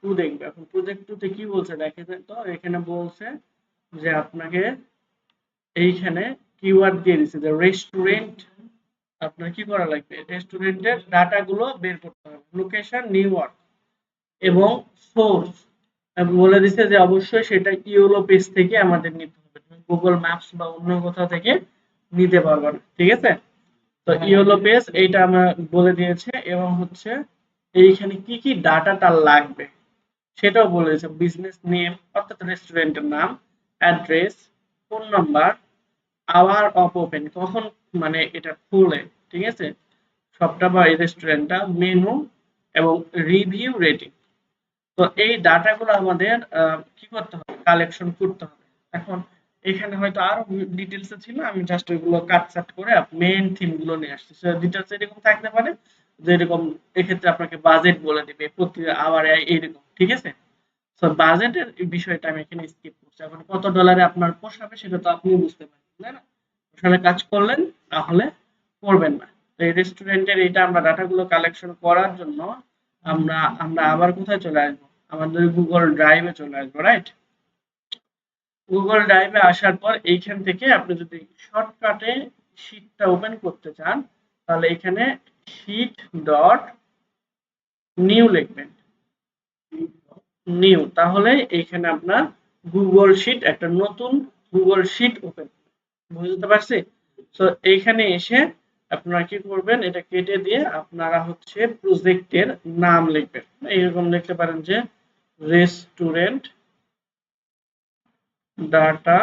2 দেখবে। এখন প্রজেক্ট 2 তে কি বলছে দেখেন তো, এখানে বলছে যে আপনাকে এইখানে কিওয়ার্ড দিয়ে দিছে যে রেস্টুরেন্ট। আপনার কি করা লাগবে, রেস্টুরেন্টের ডাটাগুলো বের করতে হবে, লোকেশন নিউ ইয়র্ক এবং সোর্স বলে দিছে যে অবশ্যই সেটা ইওলো পেজ থেকে আমাদের নিতে হবে, গুগল ম্যাপস বা অন্য কোথাও থেকে নিতে পারবে না, ঠিক আছে। তো ইওলো পেজ এইটা আমরা বলে দিয়েছে এবং হচ্ছে এইখানে কি কি ডাটা তার লাগবে সেটাও বলেছে, বিজনেস নেম অর্থাৎ রেস্টুরেন্টের নাম, address, phone number, hour of open কখন মানে এটা খুলে, ঠিক আছে, সবটা বা এই রেস্টুরেন্টটা, মেনু এবং রিভিউ রেটিং। তো এই ডাটাগুলো আমাদের কি করতে হবে, কালেকশন করতে হবে। এখন এখানে হয়তো আরো ডিটেলসে ছিল, আমি জাস্ট ওইগুলো কাটছাট করে মেইন থিম গুলো নিয়ে আসছি। ডিটেলস এরকম থাকতে পারে যে এরকম, এক্ষেত্রে আপনাকে বাজেট বলে দিবে প্রতি আওয়ারে এইরকম, ঠিক আছে। তো বাজেটের বিষয়টা আমি এখানে স্কিপ করছি। এখন কত ডলারে আপনার পোষাবে সেটা তো আপনি বুঝতে পারবেন, তাই না? পোষালে কাজ করলেন, তাহলে করবেন না। তো এই রেস্টুরেন্টের এইটা আমরা ডাটাগুলো কালেকশন করার জন্য আমরা আমরা আবার কোথায় চলে আসবো, আমাদের গুগল ড্রাইভে চলে আসবো, রাইট। গুগল ড্রাইভে আসার পর এইখান থেকে আপনি যদি শর্টকাটে শীটটা ওপেন করতে চান, তাহলে এখানে শীট ডট নিউ লিখবেন, নিউ, তাহলে এইখানে আপনার গুগল শিট, একটা নতুন গুগল শিট ওপেন, বুঝতে পারছি। তো এইখানে এসে আপনারা কি করবেন, এটা কেটে দিয়ে আপনারা হচ্ছে প্রজেক্টের নাম লিখবেন, এইরকম লিখতে পারেন যে রেস্টুরেন্ট ডাটা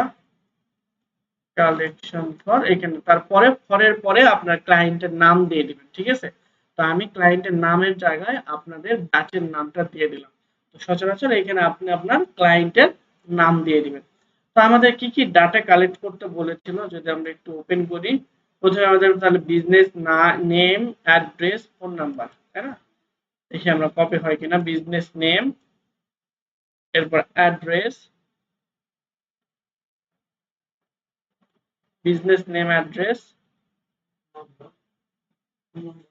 কালেকশন ফর, এখানে তারপরে ফরের পরে আপনার ক্লায়েন্টের নাম দিয়ে দিবেন, ঠিক আছে। তো আমি ক্লায়েন্টের নামের জায়গায় আপনাদের ব্যাচের নামটা দিয়ে দিলাম। তো সচরাচর এখানে আপনি আপনার ক্লায়েন্টের নাম দিয়ে দিবেন। তো আমাদের কি কি ডাটা কালেক্ট করতে বলেছিল যদি আমরা একটু ওপেন করি, প্রথমে আমাদের তাহলে বিজনেস না নেম, অ্যাড্রেস, ফোন নাম্বার, তাই না। দেখি আমরা কপি হয় কিনা, বিজনেস নেম, এরপর address, business name address,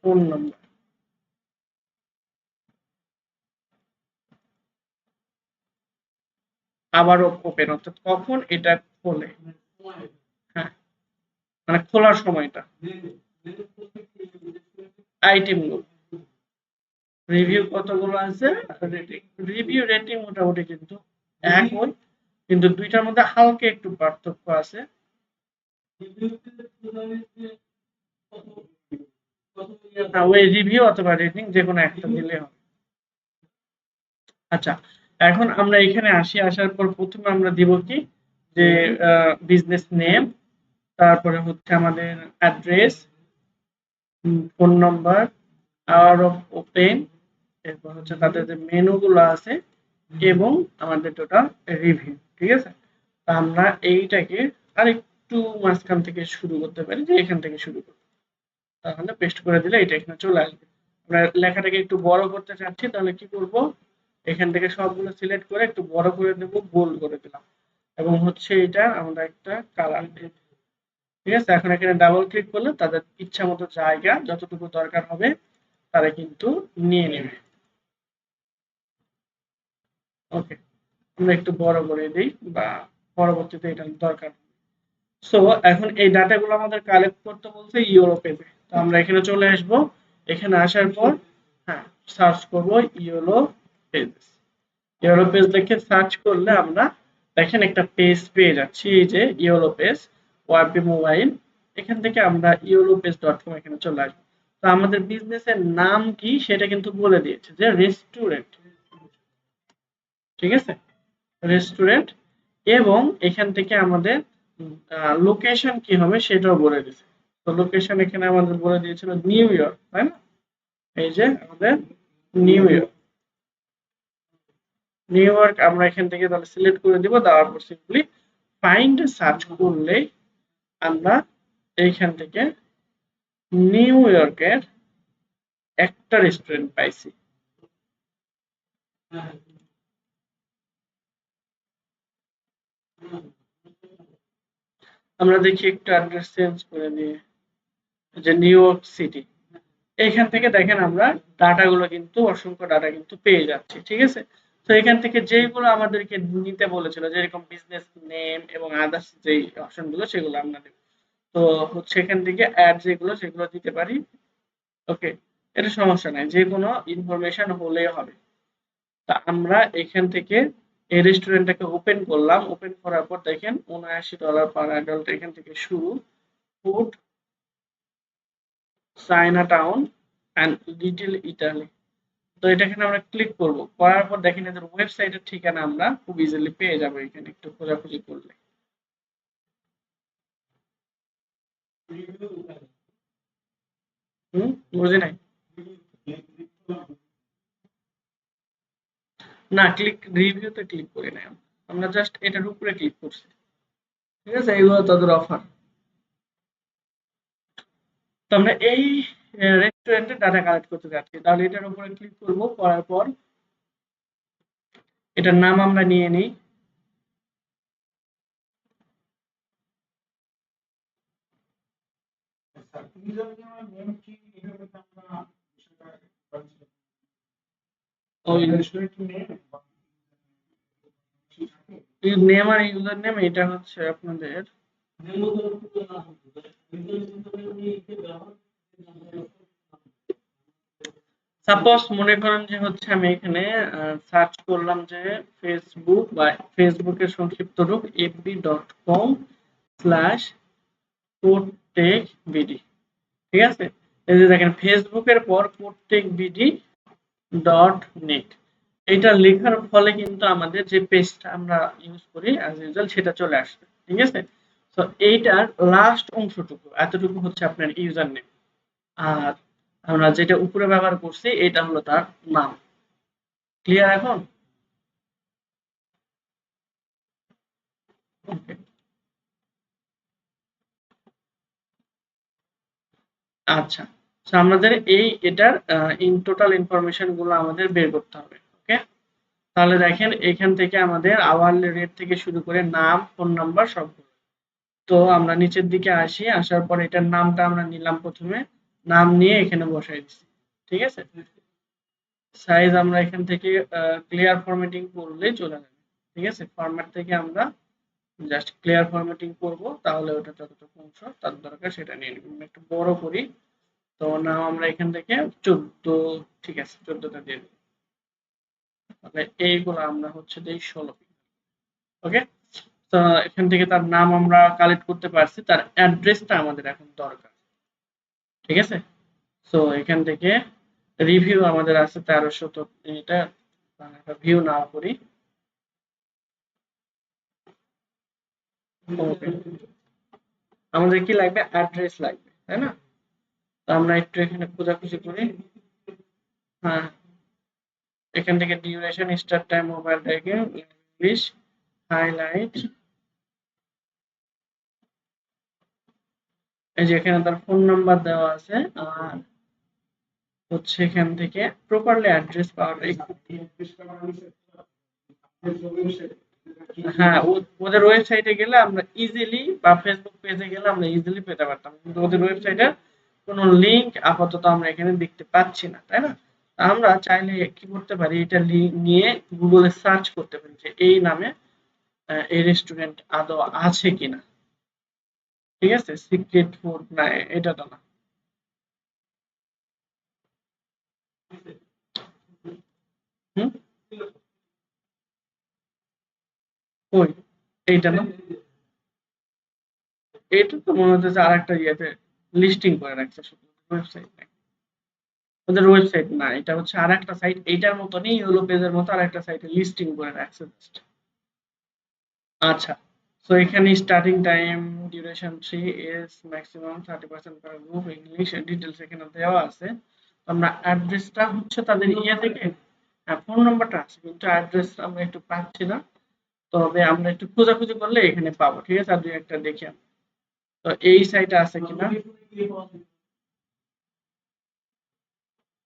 phone number. আবারও ওপেন, অর্থাৎ কখন এটা খোলে, হ্যাঁ, মানে খোলার সময়টা, আইটেম গুলো, রিভিউ কতগুলো আছে, রেটিং, রিভিউ রেটিং মোটামুটি কিন্তু একই, কিন্তু দুইটার মধ্যে হালকা একটু পার্থক্য আছে। ওই রিভিউ অথবা রেটিং যে কোনো একটা দিলে হবে। আচ্ছা, এখন আমরা এখানে আসি, আসার পর প্রথমে আমরা দিব কি, যে বিজনেস নেম, তারপরে হচ্ছে আমাদের address, phone number, hour of open, এরপর হচ্ছে তাদের যে মেনু গুলো আছে এবং আমাদের টোটাল রিভিউ, ঠিক আছে। তো আমরা এইটাকে আরেকটু মাঝখান থেকে শুরু করতে পারি, যে এখান থেকে শুরু করি, তাহলে পেস্ট করে দিলে এটা এখানে চলে আসবে। আমরা লেখাটাকে একটু বড় করতে চাচ্ছি, তাহলে কি করব, এখান থেকে সবগুলো সিলেক্ট করে একটু বড় করে দেব, বোল্ড করে দিলাম এবং হচ্ছে এটা আমরা একটা কালার দেব, ঠিক আছে। এখন এখানে ডাবল ক্লিক করলে তাদের ইচ্ছা মতো জায়গা যতটুকু দরকার হবে তারা কিন্তু নিয়ে নেবে। ওকে, আমরা একটু বড় করে দিই বা পরবর্তীতে এটা দরকার। সো এখন এই ডাটাগুলো আমাদের কালেক্ট করতে বলছে ইওলো পেজে। তো আমরা এখানে চলে আসব, এখানে আসার পর হ্যাঁ সার্চ করব ইওলো পেজ। ইওলো পেজ লিখে সার্চ করলে আমরা দেখেন একটা পেজ পেয়ে যাচ্ছি, এই যে ইওলো পেজ, ওয়াইপি মোবাইল। এখান থেকে আমরা iolopage.com এখানে চলে আসবো। তো আমাদের বিজনেসের নাম কি সেটা কিন্তু বলে দিয়েছে যে রেস্টুরেন্ট, ঠিক আছে, রেস্টুরেন্ট। এবং এখান থেকে আমাদের লোকেশন কি হবে সেটাও বলে দিয়েছে। তো লোকেশন এখানে আমাদের বলে দিয়েছিল নিউ ইয়র্ক, তাই না, এই যে আমাদের নিউ ইয়র্ক, নিউ ইয়র্ক আমরা এখান থেকে তাহলে সিলেক্ট করে দিব, দেওয়ার পর সিম্পলি ফাইন্ড সার্চ করলেই আমরা এইখান থেকে নিউ ইয়র্কের একটা রেস্টুরেন্ট পাইছি। আমরা দেখি একটু অ্যাড্রেস চেঞ্জ করে দিয়ে, যে নিউ ইয়র্ক সিটি, এইখান থেকে দেখেন আমরা ডাটা গুলো কিন্তু অসংখ্য ডাটা কিন্তু পেয়ে যাচ্ছি, ঠিক আছে। তো এখান থেকে যেইগুলো আমাদেরকে নিতে বলেছিল, যেরকম বিজনেস নেম এবং আদার্স যেই অপশনগুলো সেগুলো আমরা দেব। তো হচ্ছে এখান থেকে অ্যাড যেগুলো সেগুলো দিতে পারি। ওকে, এটা সমস্যা নাই, যে কোনো ইনফরমেশন হলেই হবে। তা আমরা এখান থেকে এই রেস্টুরেন্টটাকে ওপেন করলাম। ওপেন করার পর দেখেন $79 পার অ্যাডাল্ট এখান থেকে শুরু। Food, China town and little Italy. তো এটা এখানে আমরা ক্লিক করব। করার পর দেখেন এদের ওয়েবসাইটের ঠিকানা আমরা খুব ইজিলি পেয়ে যাবো এখানে একটু খোঁজাখুঁজি করলে। হুম, বুঝি নাই। না, ক্লিক রিভিউতে ক্লিক করি নাই আমরা। আমরা জাস্ট এটার উপরে ক্লিক করছি। ঠিক আছে, এইগুলো তাদের অফার। তো আমরা এই রেস্টুরেন্টের ডাটা কালেক্ট করতে যাচ্ছি, তাহলে এটার উপরে ক্লিক করব। করার পর এটার নাম আমরা নিয়ে নিই। ওই নেম আর ইউজার নেম এটা হচ্ছে আপনাদের। সাপোজ মনে করেন যে হচ্ছে আমি এখানে সার্চ করলাম যে ফেসবুক বা ফেসবুকের সংক্ষিপ্ত রূপ fb.com/কোডটেকবিডি। ঠিক আছে, এই যে দেখেন ফেসবুকের পর কোডটেকবিডি.নেট, এটা লেখার ফলে কিন্তু আমাদের যে পেজটা আমরা ইউজ করি অ্যাজ ইউজুয়াল সেটা চলে আসবে। ঠিক আছে, তো এইটার লাস্ট অংশটুকু এতটুকু হচ্ছে আপনার ইউজার নেম। আর আমরা যেটা উপরে ব্যবহার করছি এটা হলো তার নাম। ক্লিয়ার এখন? ওকে, আচ্ছা। তো আমাদের এটার ইন টোটাল ইনফরমেশন গুলো আমাদের বের করতে হবে। ওকে, তাহলে দেখেন এখান থেকে আমাদের আওয়ারলি রেট থেকে শুরু করে নাম, ফোন নাম্বার সব। তো আমরা নিচের দিকে আসি, আসার পর এটার নামটা আমরা নিলাম প্রথমে, নাম নিয়ে এখানে বসাই দিচ্ছি। ঠিক আছে, সাইজ আমরা এখান থেকে ক্লিয়ার ফরম্যাটিং করলেই চলে যাবে। ঠিক আছে, ফরম্যাট থেকে আমরা জাস্ট ক্লিয়ার ফরম্যাটিং করব, তাহলে ওটা যতটুকু অংশ তার দরকার সেটা নিয়ে নিব। একটু বড় করি। তো নাম আমরা এখান থেকে 14, ঠিক আছে 14টা দিয়ে দিই। তাহলে এইগুলো আমরা হচ্ছে দেই 16। ওকে, তো এখান থেকে তার নাম আমরা কালেক্ট করতে পারছি, তার অ্যাড্রেসটা আমাদের এখন দরকার। ঠিক আছে, সো এখান থেকে রিভিউ আমাদের আছে 1300। তো এটা ভিউ নাও করি। ওকে, আমাদের কি লাগবে? অ্যাড্রেস লাগবে, তাই না? তো আমরা একটু এখানে খোঁজাখুঁজি করি। হ্যাঁ, এখান থেকে ডিউরেশন, স্টার্ট টাইম, মোবাইল ট্যাগে, ইংলিশ, হাইলাইট, এই যে এখানে তার ফোন নাম্বার দেওয়া আছে। আর হচ্ছে এখান থেকে প্রপারলি অ্যাড্রেস পাওয়াটা একটু। হ্যাঁ, ওদের ওয়েবসাইটে গেলে আমরা ইজিলি, বা ফেসবুক পেজে গেলে আমরা ইজিলি পেতে পারতাম, কিন্তু ওদের ওয়েবসাইটে কোনো লিংক আপাতত আমরা এখানে দেখতে পাচ্ছি না, তাই না? আমরা চাইলে কি করতে পারি, এটা লিংক নিয়ে গুগলে সার্চ করতে পারি যে এই নামে এই রেস্টুরেন্ট আদৌ আছে কিনা। ঠিক আছে, সিক্রেট ফুড না, এটা তো না। হুম, কই, এইটা না, এটা তো মনে হচ্ছে আরেকটা ইয়েতে লিস্টিং করে রাখছে শুধু, ওয়েবসাইট না। ওদের ওয়েবসাইট না, এটা হচ্ছে আরেকটা সাইট, এইটার মতনই ইয়েলো পেজের মতো আরেকটা সাইটে লিস্টিং করে রাখছে জাস্ট। আচ্ছা, সো এখানে starting time, duration 3 is maximum 30% per group, English details এখানে দেওয়া আছে। আমরা অ্যাড্রেসটা হচ্ছে তাদের ইয়ে থেকে, হ্যাঁ ফোন নাম্বারটা আছে কিন্তু অ্যাড্রেস আমরা একটু পাচ্ছি না। তবে আমরা একটু খোঁজাখুঁজি করলে এখানে পাবো। ঠিক আছে, আর দুই একটা দেখি আমরা। তো এই সাইটে আছে কিনা।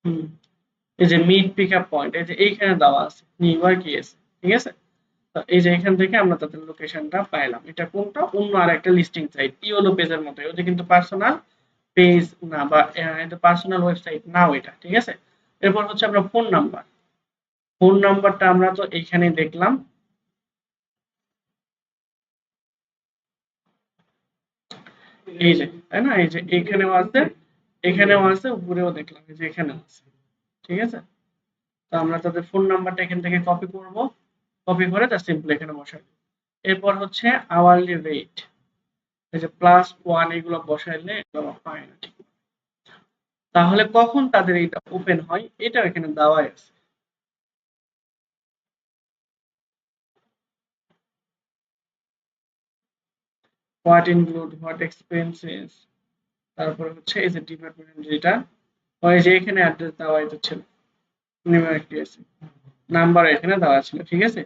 হুম, এই যে মিট পিক আপ পয়েন্ট, এই যে এইখানে দেওয়া আছে নিউ ইয়র্ক ইয়েস। ঠিক আছে, তো এই যে এখান থেকে আমরা তাদের লোকেশনটা পাইলাম। এটা কোনটা, অন্য আর একটা লিস্টিং সাইট ইওলো পেজের মতো, ওটা কিন্তু পার্সোনাল পেজ না, বা এটা পার্সোনাল ওয়েবসাইট নাও এটা। ঠিক আছে, এরপর হচ্ছে আমরা ফোন নাম্বার। ফোন নাম্বারটা আমরা তো এইখানে দেখলাম, এই যে, তাই না? এই যে এখানেও আছে, এখানেও আছে, উপরেও দেখলাম, এই যে এখানেও আছে। ঠিক আছে? তো আমরা তাদের ফোন নাম্বারটা এখান থেকে কপি করব, কপি করে তা সিম্পল এখানে বসাই। এরপর হচ্ছে আওয়ারলি রেট, এই যে +1 এগুলো বসাইলে এগুলো হয় না ঠিক। তাহলে কখন তাদের এটা ওপেন হয় এটাও এখানে দেওয়াই আছে। হোয়াট ইনক্লুড, হোয়াট এক্সপেন্সেস, তারপরে হচ্ছে এই যে ডিপার্টমেন্ট যেটা, ওই যে এখানে অ্যাড্রেস দেওয়া এটা ছিল, নিউমারিক আছে, নাম্বার এখানে দেওয়া ছিল। ঠিক আছে?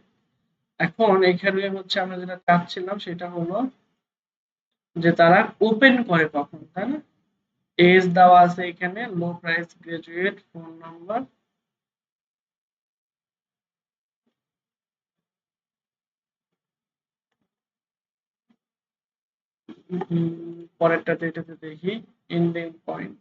এখন এখানে হচ্ছে আমরা যেটা চাচ্ছিলাম সেটা হলো যে তারা ওপেন করে কখন, তাই না? এজ দেওয়া আছে এখানে, low price graduate, phone number. পরেরটাতে এটাতে দেখি এন্ডিং পয়েন্ট,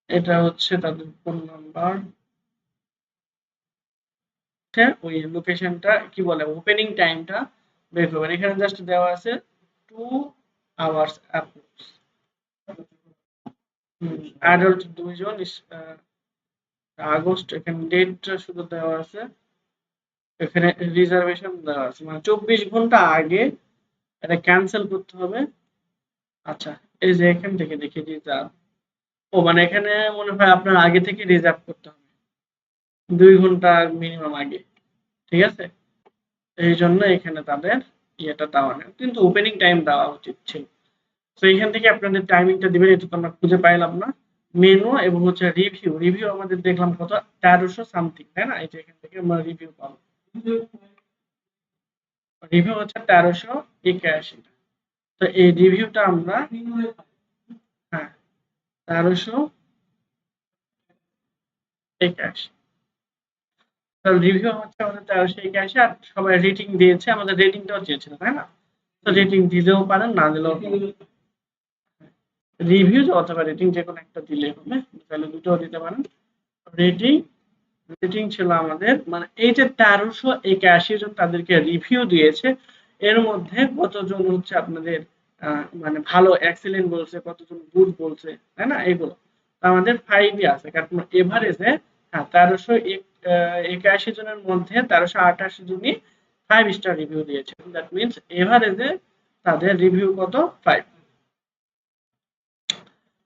এটা হচ্ছে তাদের ফোন নাম্বার, ওই লোকেশনটা কি বলে ওপেনিং টাইমটা বের করবেন। এখানে জাস্ট দেওয়া আছে 2 আওয়ার্স অ্যাপ্রক্স। অ্যাডাল্ট 2 জন, আগস্ট, এখানে ডেটটা শুধু দেওয়া আছে, এখানে রিজার্ভেশন দেওয়া আছে, মানে 24 ঘন্টা আগে এটা ক্যান্সেল করতে হবে। আচ্ছা, এই যে এখান থেকে দেখি রিজার্ভ, ও মানে এখানে মনে হয় আপনার আগে থেকে রিজার্ভ করতে হবে 2 ঘন্টা মিনিমাম আগে। ঠিক আছে? এই জন্য এখানে তাদের ইয়েটা দেওয়া নেই, কিন্তু ওপেনিং টাইম দেওয়া উচিত ছিল। তো এখান থেকে আপনাদের টাইমিংটা দিবেন, এটা তো আমরা খুঁজে পাইলাম না। মেনু এবং হচ্ছে রিভিউ, রিভিউ আমাদের দেখলাম কত, 1300 সামথিং, তাই না? এই যে এখান থেকে আমরা রিভিউ পাবো, রিভিউ হচ্ছে 1381। তো এই রিভিউটা আমরা, হ্যাঁ, 1381, তার রিভিউ হচ্ছে আমাদের 1381, আর সবাই রেটিং দিয়েছে, আমাদের রেটিংটাও চেয়েছিল, তাই না? তো রেটিং দিলেও পারেন, না দিলেও রিভিউ অথবা রেটিং যে কোনো একটা দিলে হবে, তাহলে দুটোও দিতে পারেন। রেটিং, রেটিং ছিল আমাদের মানে এই যে 1381 জন তাদেরকে রিভিউ দিয়েছে, এর মধ্যে কতজন হচ্ছে আপনাদের মানে ভালো এক্সেলেন্ট বলছে, কতজন গুড বলছে, তাই না? এগুলো আমাদের 5ই আছে, কারণ এভারেজে, হ্যাঁ, 1381 জনের মধ্যে 1388 জনই 5 স্টার রিভিউ দিয়েছে। দ্যাট মিন্স এভারেজে তাদের রিভিউ কত, 5।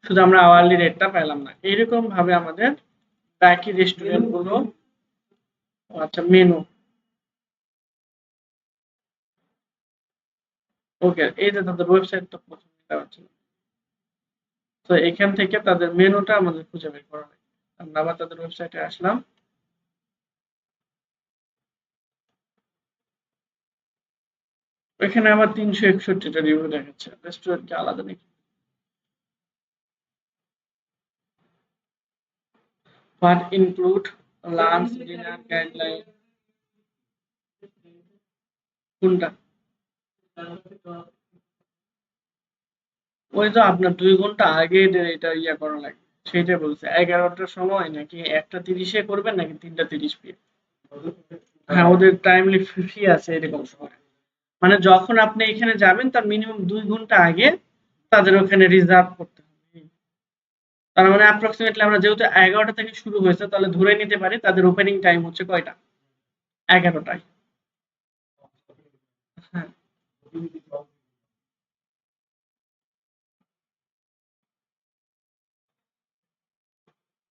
শুধু আমরা আওয়ারলি রেটটা পেলাম না, এইরকম ভাবে আমাদের বাকি রেস্টুরেন্ট গুলো। আচ্ছা, মেনু, ওকে, এই যে তাদের ওয়েবসাইটটা প্রথমে দেওয়া ছিল, তো এখান থেকে তাদের মেনুটা আমাদের খুঁজে বের করা লাগবে। আমরা আবার তাদের ওয়েবসাইটে আসলাম, এখানে আবার 361টা রিভিউ দেখাচ্ছে, রেস্টুরেন্ট কি আলাদা নাকি? What include, lunch, dinner, guideline, কোনটা? ওই তো আপনার 2 ঘন্টা আগে এটা ইয়া করা লাগবে, সেটাই বলছে 11টার সময় নাকি 1টা 30-এ করবেন নাকি 3টা 30 পি। হ্যাঁ, ওদের টাইমলি ফি আছে এরকম সময়, মানে যখন আপনি এখানে যাবেন তার মিনিমাম 2 ঘন্টা আগে তাদের ওখানে রিজার্ভ করতে হবে। তার মানে অ্যাপ্রক্সিমেটলি আমরা যেহেতু 11টা থেকে শুরু হয়েছে, তাহলে ধরে নিতে পারি তাদের ওপেনিং টাইম হচ্ছে কয়টা, 11টায়। হ্যাঁ,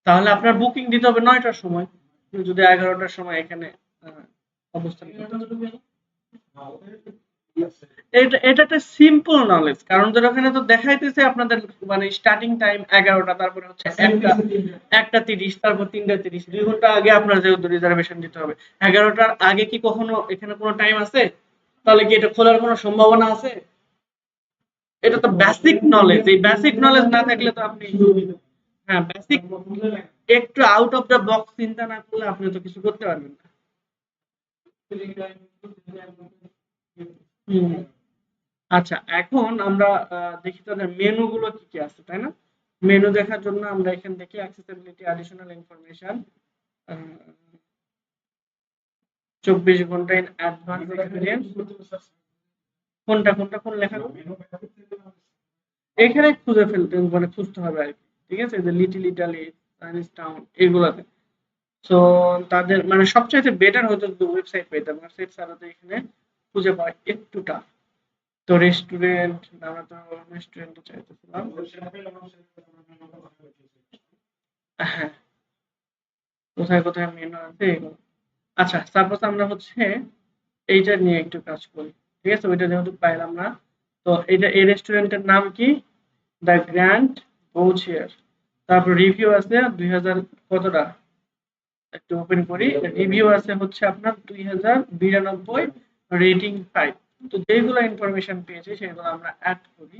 তাহলে আপনার বুকিং দিতে হবে 9টার সময়, যদি 11টার সময় এখানে অবস্থান করতে। এটা একটা সিম্পল নলেজ, কারণ ওদের ওখানে তো দেখাইতেছে আপনাদের মানে স্টার্টিং টাইম 11টা, তারপরে হচ্ছে 1টা 30, তারপর 3টা 30, 2 ঘন্টা আগে আপনার যেহেতু রিজার্ভেশন দিতে হবে। 11টার আগে কি কখনো এখানে কোনো টাইম আছে? তাহলে কি এটা খোলার কোনো সম্ভাবনা আছে? এটা তো বেসিক নলেজ, এই বেসিক নলেজ না থাকলে তো আপনি, হ্যাঁ, বেসিক, একটু আউট অফ দ্য বক্স চিন্তা না করলে আপনি তো কিছু করতে পারবেন না। হুম। আচ্ছা, এখন আমরা দেখি তাদের মেনু গুলো কি কি আছে, তাই না? মেনু দেখার জন্য আমরা এখান থেকে অ্যাক্সেসিবিলিটি অ্যাডিশনাল ইনফরমেশন 24 ঘন্টা ইন অ্যাডভান্স এক্সপেরিয়েন্স, কোনটা কোনটা কোন লেখা এখানে খুঁজে ফেলতে মানে খুঁজতে হবে আর কি। ঠিক আছে, যে লিটল ইটালি, চাইনিজ টাউন, এগুলাতে। সো তাদের মানে সবচাইতে বেটার হতো যদি ওয়েবসাইট পেতাম, ওয়েবসাইট ছাড়া তো এখানে খুঁজে পাওয়া একটু টাফ। তো রেস্টুরেন্ট, আমরা তো রেস্টুরেন্ট চাইতেছিলাম। হ্যাঁ, কোথায় কোথায় মেনু আছে এগুলো। আচ্ছা, সাপোজ আমরা হচ্ছে এইটা নিয়ে একটু কাজ করি। ঠিক আছে, ওইটা যেহেতু পাইলাম না, তো এটা এই রেস্টুরেন্টের নাম কি? দ্য গ্র্যান্ড বৌচিয়ার। তারপর রিভিউ আছে 2000 কতটা, একটু ওপেন করি। রিভিউ আছে হচ্ছে আপনার 2092, রেটিং 5। তো যেগুলো ইনফরমেশন পেয়েছি সেগুলো আমরা অ্যাড করি।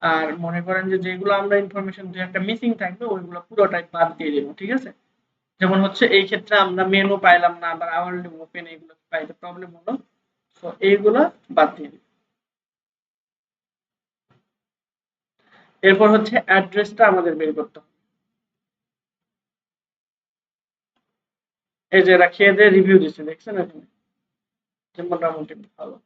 আর মনে করেন যে যেগুলো আমরা ইনফরমেশন দু একটা মিসিং থাকবে ওইগুলো পুরোটাই বাদ দিয়ে দেবো। ঠিক আছে, যেমন হচ্ছে এই ক্ষেত্রে আমরা মেনু পাইলাম না, আবার আওয়ারলি ওপেন এগুলো পাইতে প্রবলেম হলো। তো এইগুলা বাদ দিয়ে দিই। এরপর হচ্ছে অ্যাড্রেসটা আমাদের বের করতে হবে। এই যে এরা খেয়ে দিয়ে রিভিউ দিচ্ছে, দেখছেন এখানে যে মোটামুটি ভালো।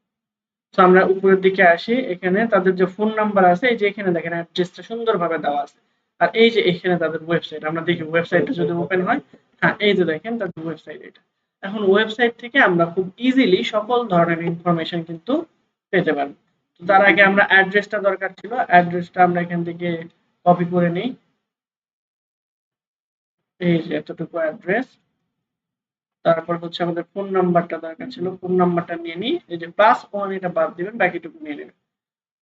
তো আমরা উপরের দিকে আসি, এখানে তাদের যে ফোন নাম্বার আছে, এই যে এখানে দেখেন অ্যাড্রেসটা সুন্দরভাবে দেওয়া আছে। আর এই যে এখানে তাদের ওয়েবসাইট, আমরা দেখি ওয়েবসাইটটা যদি ওপেন হয়। হ্যাঁ, এই যে দেখেন তাদের ওয়েবসাইট এটা। এখন ওয়েবসাইট থেকে আমরা খুব ইজিলি সকল ধরনের ইনফরমেশন কিন্তু পেতে পারি। তো তার আগে আমরা অ্যাড্রেসটা দরকার ছিল, অ্যাড্রেসটা আমরা এখান থেকে কপি করে নিই। এই যে এতটুকু অ্যাড্রেস। তারপর হচ্ছে আমাদের ফোন নাম্বারটা দরকার ছিল, ফোন নাম্বারটা নিয়ে নিই। এই যে +1 এটা বাদ দিবেন, বাকিটুকু নিয়ে নেবেন।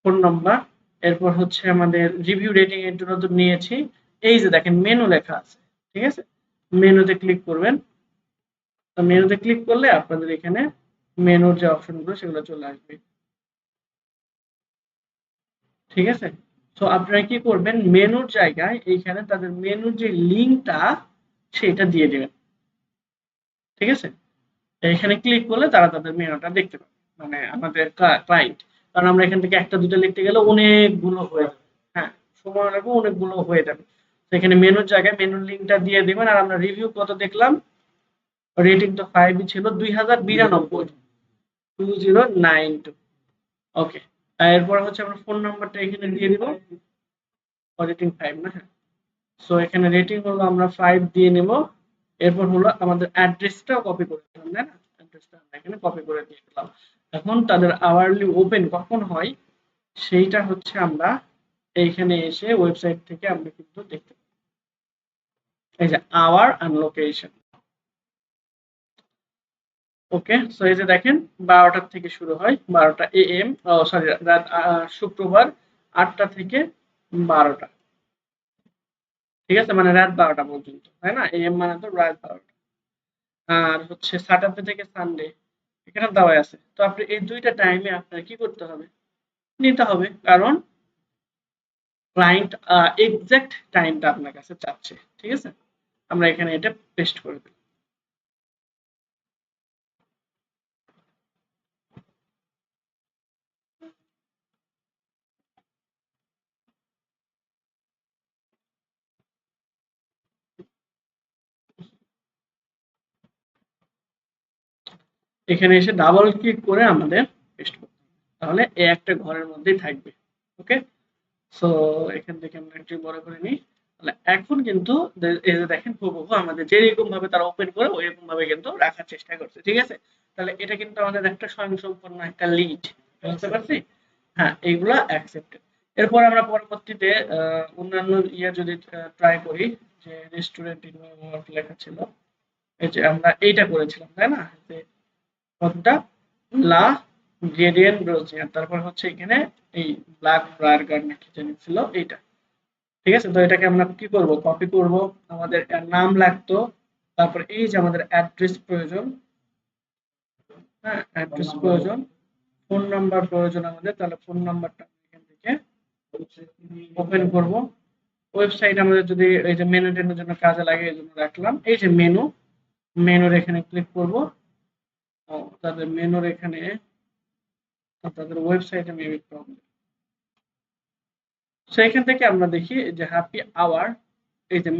Phone number. এরপর হচ্ছে আমাদের রিভিউ রেটিং এর জন্য তো নিয়েছি। এই যে দেখেন মেনু লেখা আছে। ঠিক আছে, মেনুতে ক্লিক করবেন। তো মেনুতে ক্লিক করলে আপনাদের এখানে মেনুর যে অপশনগুলো সেগুলো চলে আসবে। ঠিক আছে, তো আপনারা কি করবেন, মেনুর জায়গায় এইখানে তাদের মেনুর যে লিঙ্কটা সেটা দিয়ে দিবেন। ঠিক আছে, এখানে ক্লিক করলে তারা তাদের মেনুটা দেখতে পাবে, মানে আমাদের ক্লায়েন্ট। কারণ আমরা এখান থেকে একটা দুটো লিখতে গেলে অনেকগুলো হয়ে যাবে। হ্যাঁ, সময় লাগবে, অনেকগুলো হয়ে যাবে। তো এখানে মেনুর জায়গায় মেনুর লিঙ্কটা দিয়ে দিবেন। আর আমরা রিভিউ কত দেখলাম, রেটিং তো 5 ছিল, 2092, 2092। ওকে, এরপর হচ্ছে আমরা ফোন নাম্বারটা এখানে দিয়ে দিব। রেটিং 5 না? হ্যাঁ। সো এখানে রেটিং হলো আমরা 5 দিয়ে নেব। এরপর হলো আমাদের অ্যাড্রেসটাও কপি করে দিলাম, তাই না? অ্যাড্রেসটা আমরা এখানে কপি করে দিয়ে দিলাম। এখন তাদের আওয়ারলি ওপেন কখন হয় সেইটা হচ্ছে আমরা এইখানে এসে ওয়েবসাইট থেকে আমরা কিন্তু দেখতে পাই। এই যে hour and location. Okay, so এই যে দেখেন 12টা থেকে শুরু হয়, 12টা এএম, সরি রাত, শুক্রবার 8টা থেকে 12টা। ঠিক আছে, মানে রাত 12টা পর্যন্ত, তাই না? এএম মানে তো রাত 12টা। আর হচ্ছে স্যাটারডে থেকে সানডে এখানে দেওয়া আছে। তো আপনি এই দুইটা টাইমে আপনার কি করতে হবে, নিতে হবে। কারণ ক্লায়েন্ট এক্সাক্ট টাইমটা আপনার কাছে চাচ্ছে। ঠিক আছে, আমরা এখানে এটা পেস্ট করে দিই। এখানে এসে ডাবল ক্লিক করে আমাদের পেস্ট করতে হবে। তাহলে এই একটা ঘরের মধ্যেই থাকবে। ওকে, সো এখান থেকে আমরা একটু বড় করে নিই। তাহলে এখন কিন্তু এই যে দেখেন হুবহু আমাদের যেরকম ভাবে তারা ওপেন করে ওইরকম ভাবে কিন্তু রাখার চেষ্টা করছে। ঠিক আছে, তাহলে এটা কিন্তু আমাদের একটা স্বয়ংসম্পূর্ণ একটা লিড, বুঝতে পারছি? হ্যাঁ, এইগুলা অ্যাকসেপ্টেড। এরপর আমরা পরবর্তীতে অন্যান্য ইয়ে যদি ট্রাই করি, যে রেস্টুরেন্ট লেখা ছিল, এই যে আমরা এইটা করেছিলাম, তাই না? যে কোনটা, লা গ্রেডিয়েন্ট ব্রোজিয়ার, তারপর হচ্ছে এখানে এই ব্ল্যাক ব্রায়ার নাকি জানি ছিল এইটা। ঠিক আছে, তো এটাকে আমরা কি করব, কপি করব। আমাদের এর নাম লাগতো, তারপর এই যে আমাদের অ্যাড্রেস প্রয়োজন। হ্যাঁ, অ্যাড্রেস প্রয়োজন, ফোন নাম্বার প্রয়োজন আমাদের। তাহলে ফোন নাম্বারটা এখান থেকে ওপেন করব। ওয়েবসাইট আমাদের যদি এই যে মেনু টেনের জন্য কাজে লাগে এই জন্য রাখলাম। এই যে মেনু, মেনুর এখানে ক্লিক করব। তাদের মেনুর এখানে তাদের ওয়েবসাইটে মেবি প্রবলেম। সো এখান থেকে আমরা দেখি যে হ্যাপি আওয়ার, এই যে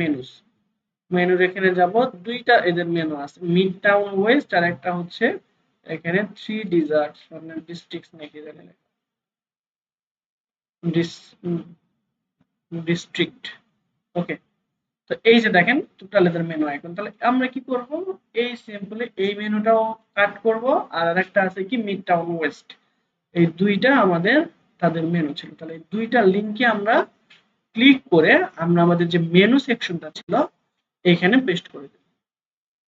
মেনুর এখানে যাব, দুইটা এদের মেনু আছে, মিড টাউন ওয়েস্ট আর একটা হচ্ছে এখানে থ্রি ডিজার্ট মানে ডিস্ট্রিক্টস নাকি জানি না, ডিস্ট্রিক্ট। ওকে, তো এই যে দেখেন টোটাল এদের মেনু আইকন। তাহলে আমরা কি করব, এই সিম্পলি এই মেনুটাও কাট করব, আর আরেকটা আছে কি মিড টাউন ওয়েস্ট, এই দুইটা আমাদের তাদের মেনু ছিল। তাহলে এই দুইটা লিংকে আমরা ক্লিক করে আমরা আমাদের যে মেনু সেকশনটা ছিল এখানে পেস্ট করে দেব।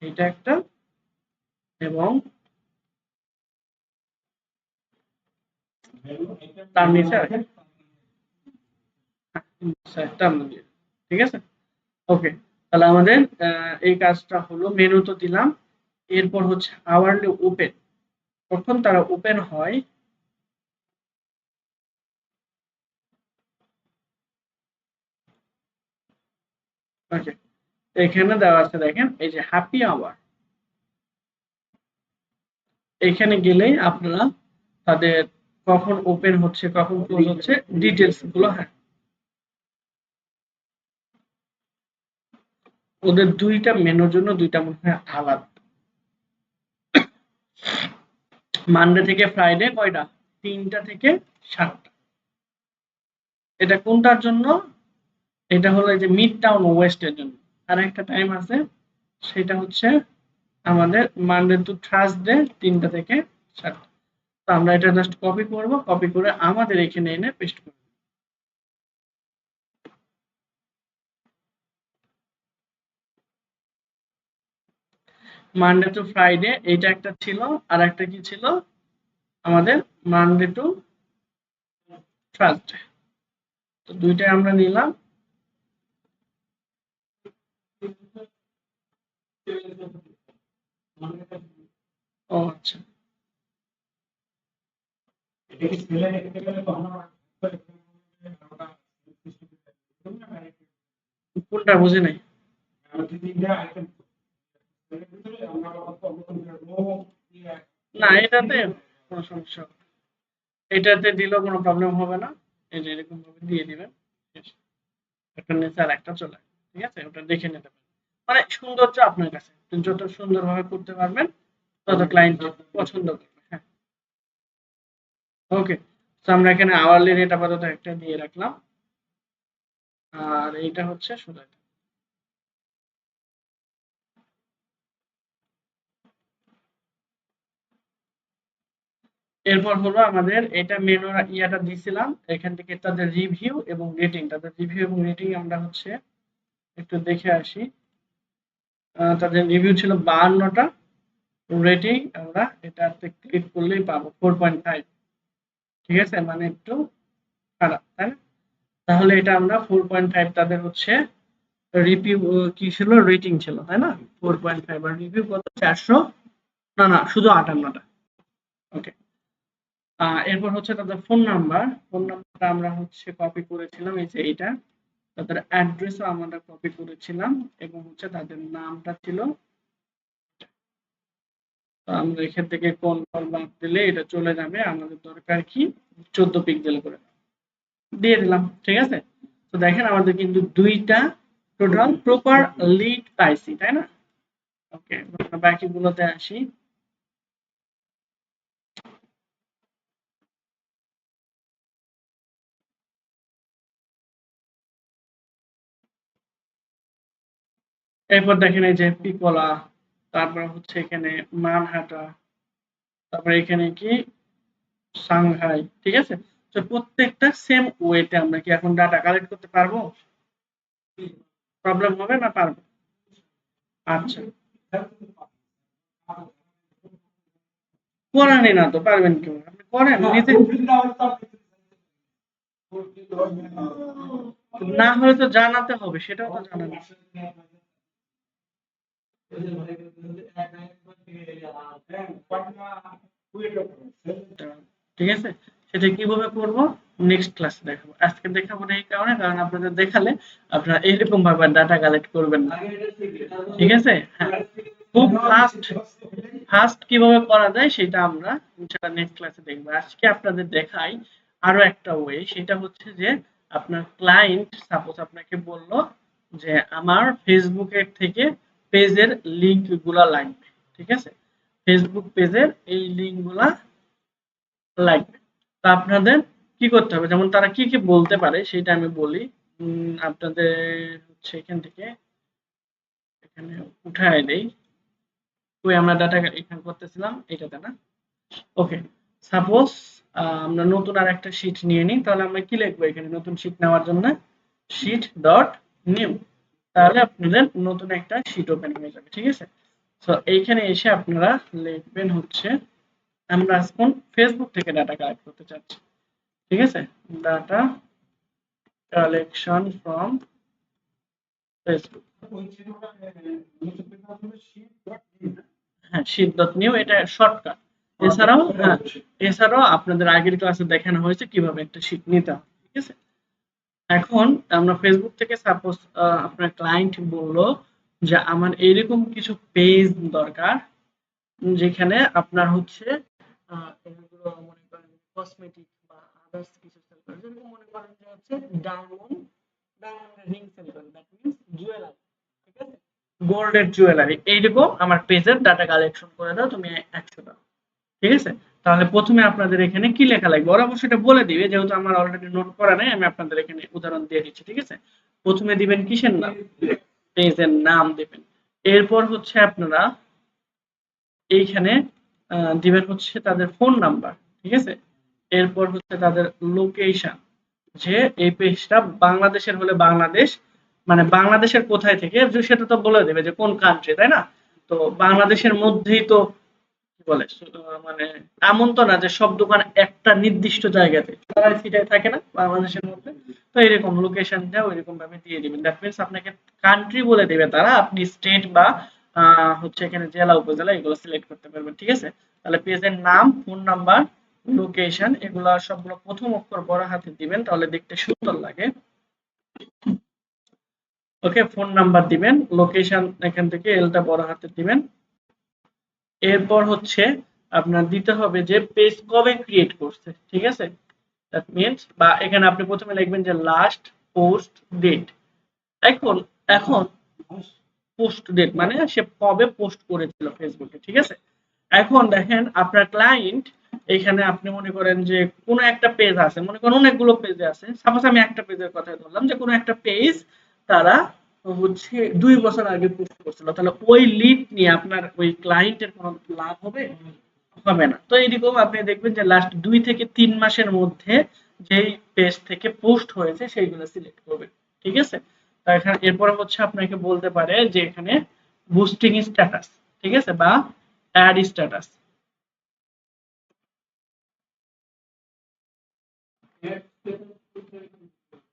এটা একটা, এবং তার নিচে একটা আমরা দিয়ে, ঠিক আছে। ওকে, তাহলে আমাদের এই কাজটা হলো, মেনু তো দিলাম। এরপর হচ্ছে আওয়ারলি ওপেন, কখন তারা ওপেন হয়। ওকে, এখানে দেওয়া আছে দেখেন এই যে হ্যাপি আওয়ার, এখানে গেলেই আপনারা তাদের কখন ওপেন হচ্ছে কখন ক্লোজ হচ্ছে ডিটেলস গুলো, হ্যাঁ ওদের দুইটা মেনুর জন্য দুইটা মনে হয় আলাদা। মানডে থেকে ফ্রাইডে কয়টা, 3টা থেকে 7টা। এটা কোনটার জন্য, এটা হলো এই যে মিড টাউন ওয়েস্টের জন্য। আর একটা টাইম আছে, সেটা হচ্ছে আমাদের মানডে টু থার্সডে 3টা থেকে 7টা। তো আমরা এটা জাস্ট কপি করব, কপি করে আমাদের এখানে এনে পেস্ট করব। মানডে টু ফ্রাইডে এইটা একটা ছিল, আর একটা কি ছিল আমাদের মানডে টু থার্সডে। তো দুইটাই আমরা নিলাম। ও আচ্ছা, কোনটা বুঝি নাই। না এটাতে কোনো সমস্যা হবে না। এটাতে দিলেও কোনো প্রবলেম হবে না। এই যে এরকম ভাবে দিয়ে দিবেন, একটা নিচে আর একটা চলে আসবে। ঠিক আছে, ওটা দেখে নিতে পারেন। মানে সৌন্দর্য আপনার কাছে, যত সুন্দরভাবে করতে পারবেন তত ক্লায়েন্ট পছন্দ করবে। হ্যাঁ, ওকে। তো আমরা এখানে আওয়ারলি রেট আপাতত একটা দিয়ে রাখলাম, আর এইটা হচ্ছে সোজা। এরপর হলো আমাদের এটা মেনু ইয়াটা দিছিলাম, এখান থেকে তাদের রিভিউ এবং রেটিং, তাদের রিভিউ এবং রেটিং আমরা হচ্ছে একটু দেখে আসি। তাদের রিভিউ ছিল 52টা, রেটিং আমরা এটাতে ক্লিক করলেই পাবো 4.5। ঠিক আছে, মানে একটু খারাপ, তাই না? তাহলে এটা আমরা 4.5 তাদের হচ্ছে রিভিউ, কি ছিল রেটিং ছিল, তাই না? 4.5 আর রিভিউ কত, 400, না না শুধু 58টা। ওকে, এরপর হচ্ছে তাদের ফোন নাম্বারটা আমরা হচ্ছে কপি করেছিলাম, এই যে এইটা। তাদের অ্যাড্রেসও আমরা কপি করেছিলাম, এবং হচ্ছে তাদের নামটা ছিল। তো আমরা এখান থেকে কল বাদ দিলে এটা চলে যাবে, আমাদের দরকার কি 14 পিক্সেল করে দিয়ে দিলাম। ঠিক আছে, তো দেখেন আমাদের কিন্তু দুইটা টোটাল প্রপার লিড পাইছি, তাই না? ওকে, বাকিগুলোতে আসি। এরপর দেখেন এই যে পিকলা, তারপর হচ্ছে এখানে মানহাটা, তারপরে এখানে কি সাংহাই। ঠিক আছে, তো প্রত্যেকটা সেম ওয়েতে আমরা কি এখন ডাটা কালেক্ট করতে পারবো? প্রবলেম হবে না পারবো? আচ্ছা, করেনি না তো পারবেন কেউ, আপনি করেন নিজে, না হলে তো জানাতে হবে, সেটাও তো জানেন। ঠিক আছে, সেটা কিভাবে করব নেক্সট ক্লাসে দেখাবো, আজকে দেখাবো না এই কারণে, কারণ আপনাদের দেখালে আপনারা এরকম ভাবে ডাটা কালেক্ট করবেন না। ঠিক আছে, হ্যাঁ খুব ফাস্ট কিভাবে করা যায় সেটা আমরা নেক্সট ক্লাসে দেখবো। আজকে আপনাদের দেখাই আরো একটা ওয়ে, সেটা হচ্ছে যে আপনার ক্লায়েন্ট সাপোজ আপনাকে বললো যে আমার ফেসবুকের থেকে পেজের লিংক গুলা লাগবে, ঠিক আছে, ফেসবুক পেজের এই লিংক গুলা লাগবে। তা আপনাদের কি করতে হবে, যেমন তারা কি কি বলতে পারে সেটা আমি বলি। আপনাদের হচ্ছে এখান থেকে এখানে উঠায় দেই, ওই আমরা ডাটা এখানে করতেছিলাম এটাতে না। ওকে, সাপোজ আমরা নতুন আর একটা শীট নিয়ে নিই, তাহলে আমরা কি লিখবো এখানে নতুন শীট নেওয়ার জন্য শীট ডট নিউ, তাহলে আপনাদের নতুন একটা শীট ওপেন হয়ে যাবে, ঠিক আছে। তো এইখানে এসে আপনারা লিখবেন হচ্ছে আমরা এখন ফেসবুক থেকে ডাটা কালেক্ট করতে চাচ্ছি, ঠিক আছে, ডাটা কালেকশন ফ্রম ফেসবুক, হ্যাঁ শীট.নিউ এটা শর্টকাট। এছাড়াও আপনাদের আগের ক্লাসে দেখানো হয়েছে কিভাবে একটা শীট নিতে হয়, ঠিক আছে। এখন আমরা ফেসবুক থেকে সাপোজ আপনার ক্লায়েন্ট বললো যে আমার এইরকম কিছু পেজ দরকার যেখানে আপনার হচ্ছে এগুলো মনে করেন কসমেটিক বা আদার্স কিছু সেল করে, যেরকম মনে করেন যে হচ্ছে ডায়মন্ড রিং সেল করে, দ্যাট মিন্স জুয়েলারি, ঠিক আছে, গোল্ডের জুয়েলারি, এইরকম আমার পেজের ডাটা কালেকশন করে দাও তুমি 100 দাও, ঠিক আছে। তাহলে প্রথমে আপনাদের এখানে কি লেখা লাগবে, ওরা অবশ্যই এটা বলে দিবে, যেহেতু আমার অলরেডি নোট করা নেই আমি আপনাদের এখানে উদাহরণ দিয়ে দিচ্ছি, ঠিক আছে। প্রথমে দিবেন কিসের নাম, পেজের নাম দিবেন, এরপর হচ্ছে আপনারা এইখানে দিবেন হচ্ছে তাদের ফোন নাম্বার, ঠিক আছে, এরপর হচ্ছে তাদের লোকেশন, যে এই পেজটা বাংলাদেশের হলে বাংলাদেশ, মানে বাংলাদেশের কোথায় থেকে সেটা তো বলে দেবে যে কোন কান্ট্রি, তাই না। তো বাংলাদেশের মধ্যেই তো কি বলে মানে এমন তো না যে সব দোকান একটা নির্দিষ্ট জায়গাতে সিটাই থাকে না বাংলাদেশের মধ্যে, তো এরকম লোকেশনটা ওইরকম ভাবে দিয়ে দিবেন, দ্যাট মিন্স আপনাকে কান্ট্রি বলে দিবে তারা, আপনি স্টেট বা হচ্ছে এখানে জেলা উপজেলা এগুলো সিলেক্ট করতে পারবেন, ঠিক আছে। তাহলে পেজের নাম, ফোন নাম্বার, লোকেশন এগুলো সবগুলো প্রথম অক্ষর বড় হাতে দিবেন, তাহলে দেখতে সুন্দর লাগে। ওকে, ফোন নাম্বার দিবেন, লোকেশন এখান থেকে এলটা বড় হাতে দিবেন। এরপর হচ্ছে আপনার দিতে হবে যে পেজ কবে ক্রিয়েট করছে, ঠিক আছে, দ্যাট মিন্স বা এখানে আপনি প্রথমে লিখবেন যে লাস্ট পোস্ট ডেট, এখন এখন পোস্ট ডেট মানে সে কবে পোস্ট করেছিল ফেসবুকে, ঠিক আছে। এখন দেখেন আপনার ক্লায়েন্ট এখানে আপনি মনে করেন যে কোনো একটা পেজ আছে, মনে করেন অনেকগুলো পেজে আছে, সাপোজ আমি একটা পেজের কথা বললাম যে কোনো একটা পেজ তারা হচ্ছে 2 বছর আগে পোস্ট করছিল, তাহলে ওই লিড নিয়ে আপনার ওই ক্লায়েন্টের কোনো লাভ হবে হবে না। তো এইরকম আপনি দেখবেন যে লাস্ট 2 থেকে 3 মাসের মধ্যে যেই পেজ থেকে পোস্ট হয়েছে সেইগুলো সিলেক্ট করবেন, ঠিক আছে। তো এখানে এরপরে হচ্ছে আপনাকে বলতে পারে যে এখানে বুস্টিং স্ট্যাটাস, ঠিক আছে, বা অ্যাড স্ট্যাটাস,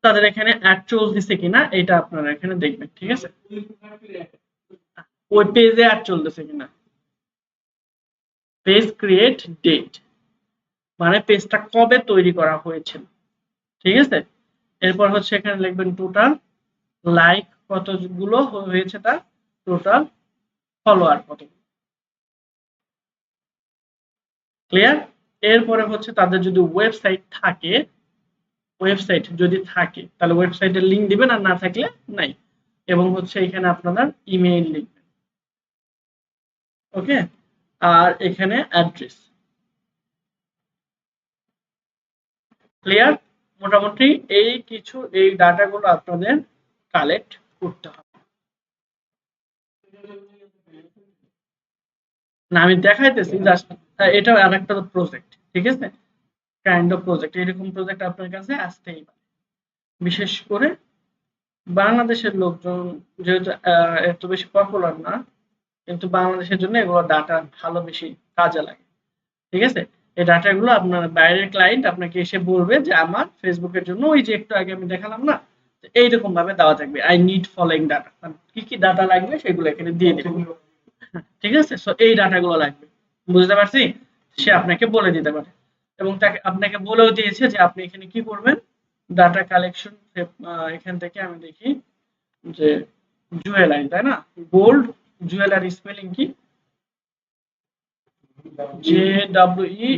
তাদের এখানে অ্যাড চলতেছে কিনা এটা আপনারা এখানে দেখবেন, ঠিক আছে, ওই পেজে অ্যাড চলতেছে কিনা, পেজ ক্রিয়েট ডেট মানে পেজটা কবে তৈরি করা হয়েছিল, ঠিক আছে। এরপর হচ্ছে এখানে লিখবেন টোটাল লাইক কতগুলো হয়েছে, তার টোটাল ফলোয়ার কত, ক্লিয়ার। এরপরে হচ্ছে তাদের যদি ওয়েবসাইট থাকে, ওয়েবসাইট যদি থাকে তাহলে ওয়েবসাইটের লিংক দিবেন, আর না থাকলে নাই, এবং হচ্ছে এখানে আপনাদের ইমেইল লিখবেন, ওকে, আর এখানে অ্যাড্রেস, ক্লিয়ার। মোটামুটি এই কিছু এই ডাটাগুলো আপনাদের কালেক্ট করতে হবে। না আমি দেখাইতেছি জাস্ট, এটা আরেকটা প্রজেক্ট, ঠিক আছে, কাইন্ড অফ প্রজেক্ট, এরকম প্রজেক্ট আপনার কাছে আসতেই পারে, বিশেষ করে বাংলাদেশের লোকজন যেহেতু এত বেশি পপুলার না, কিন্তু বাংলাদেশের জন্য এগুলো ডাটা ভালো বেশি কাজে লাগে, ঠিক আছে। এই ডাটাগুলো আপনার বাইরের ক্লায়েন্ট আপনাকে এসে বলবে যে আমার ফেসবুকের জন্য ওই যে একটু আগে আমি দেখালাম না, এইরকম ভাবে দেওয়া থাকবে আই নিড ফলোইং ডাটা, কি কি ডাটা লাগবে সেগুলো এখানে দিয়ে দিবেন, ঠিক আছে। সো এই ডাটাগুলো লাগবে, বুঝতে পারছি, সে আপনাকে বলে দিতে পারে, এবং তাকে আপনাকে বলেও দিয়েছে যে আপনি এখানে কি করবেন, ডাটা কালেকশন এখান থেকে আমি দেখি যে জুয়েলারি, তাই না, গোল্ড জুয়েলারি স্পেলিং কি? JEELLERY।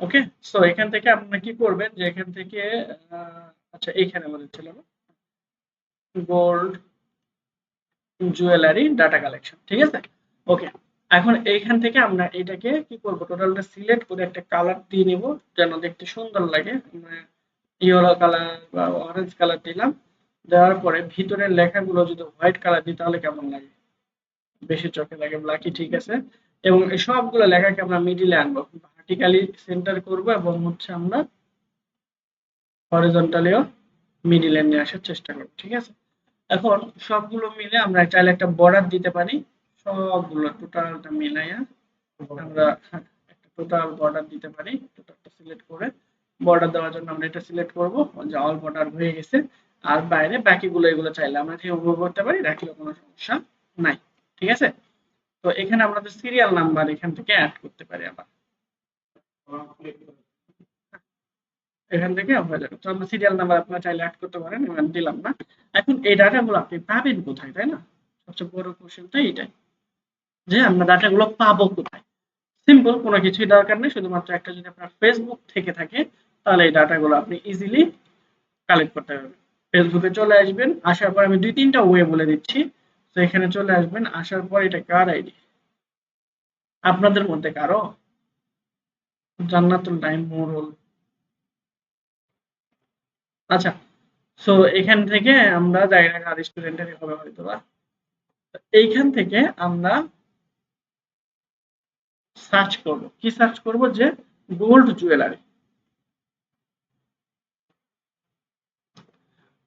ওকে, সো এখান থেকে আপনি কি করবেন যে এখান থেকে আচ্ছা এইখানে আমাদের ছিল না, গোল্ড জুয়েলারি ডাটা কালেকশন, ঠিক আছে। ওকে, এখন এইখান থেকে আমরা এটাকে কি করব, টোটালটা সিলেক্ট করে একটা কালার দিয়ে নিব যেন দেখতে সুন্দর লাগে। ইয়েলো কালার বা অরেঞ্জ কালার দিলাম, দেওয়ার পরে ভিতরের লেখাগুলো যদি হোয়াইট কালার দিই তাহলে কেমন লাগে? বেশি চোখে লাগে ব্ল্যাকই ঠিক আছে। এবং এই সবগুলো লেখাকে আমরা মিডিলে আনবো, ভার্টিক্যালি সেন্টার করব এবং হচ্ছে আমরা হরিজন্টালিও মিডিলে নিয়ে আসার চেষ্টা করব, ঠিক আছে। এখন সবগুলো মিলে আমরা চাইলে একটা বর্ডার দিতে পারি, সবগুলো টোটালটা মিলাইয়া আমরা একটা টোটাল বর্ডার দিতে পারি। টোটালটা সিলেক্ট করে বর্ডার দেওয়ার জন্য আমরা এটা সিলেক্ট করব যে অল বর্ডার হয়ে গেছে। আর বাইরে বাকিগুলো এগুলো চাইলে আমরা যে উপভোগ করতে পারি, রাখলেও কোনো সমস্যা নাই, ঠিক আছে। তো এখানে আমাদের সিরিয়াল নাম্বার এখান থেকে অ্যাড করতে পারি আবার, এখান থেকে হয়ে যাবে। তো আমরা সিরিয়াল নাম্বার আপনারা চাইলে অ্যাড করতে পারেন, আমি দিলাম না। এখন এই ডাটাগুলো আপনি পাবেন কোথায়, তাই না? সবচেয়ে বড় কোশ্চেনটা এটাই, যে আমরা ডাটাগুলো পাবো কোথায়। সিম্পল, কোনো কিছুই দরকার নেই, শুধুমাত্র একটা যদি আপনার ফেসবুক থেকে থাকে তাহলে এই ডাটাগুলো আপনি ইজিলি কালেক্ট করতে পারবেন। ফেসবুকে চলে আসবেন, আসার পর আমি 2-3টা ওয়ে বলে দিচ্ছি। তো এখানে চলে আসবেন, আসার পর এটা কার আইডি? আপনাদের মধ্যে কারো? জান্নাতুল টাইম মোরল। আচ্ছা, সো এখান থেকে আমরা জায়গা আর স্টুডেন্টের হবে হয়তো বা, এইখান থেকে আমরা সার্চ করব, কি সার্চ করব, যে গোল্ড জুয়েলারি।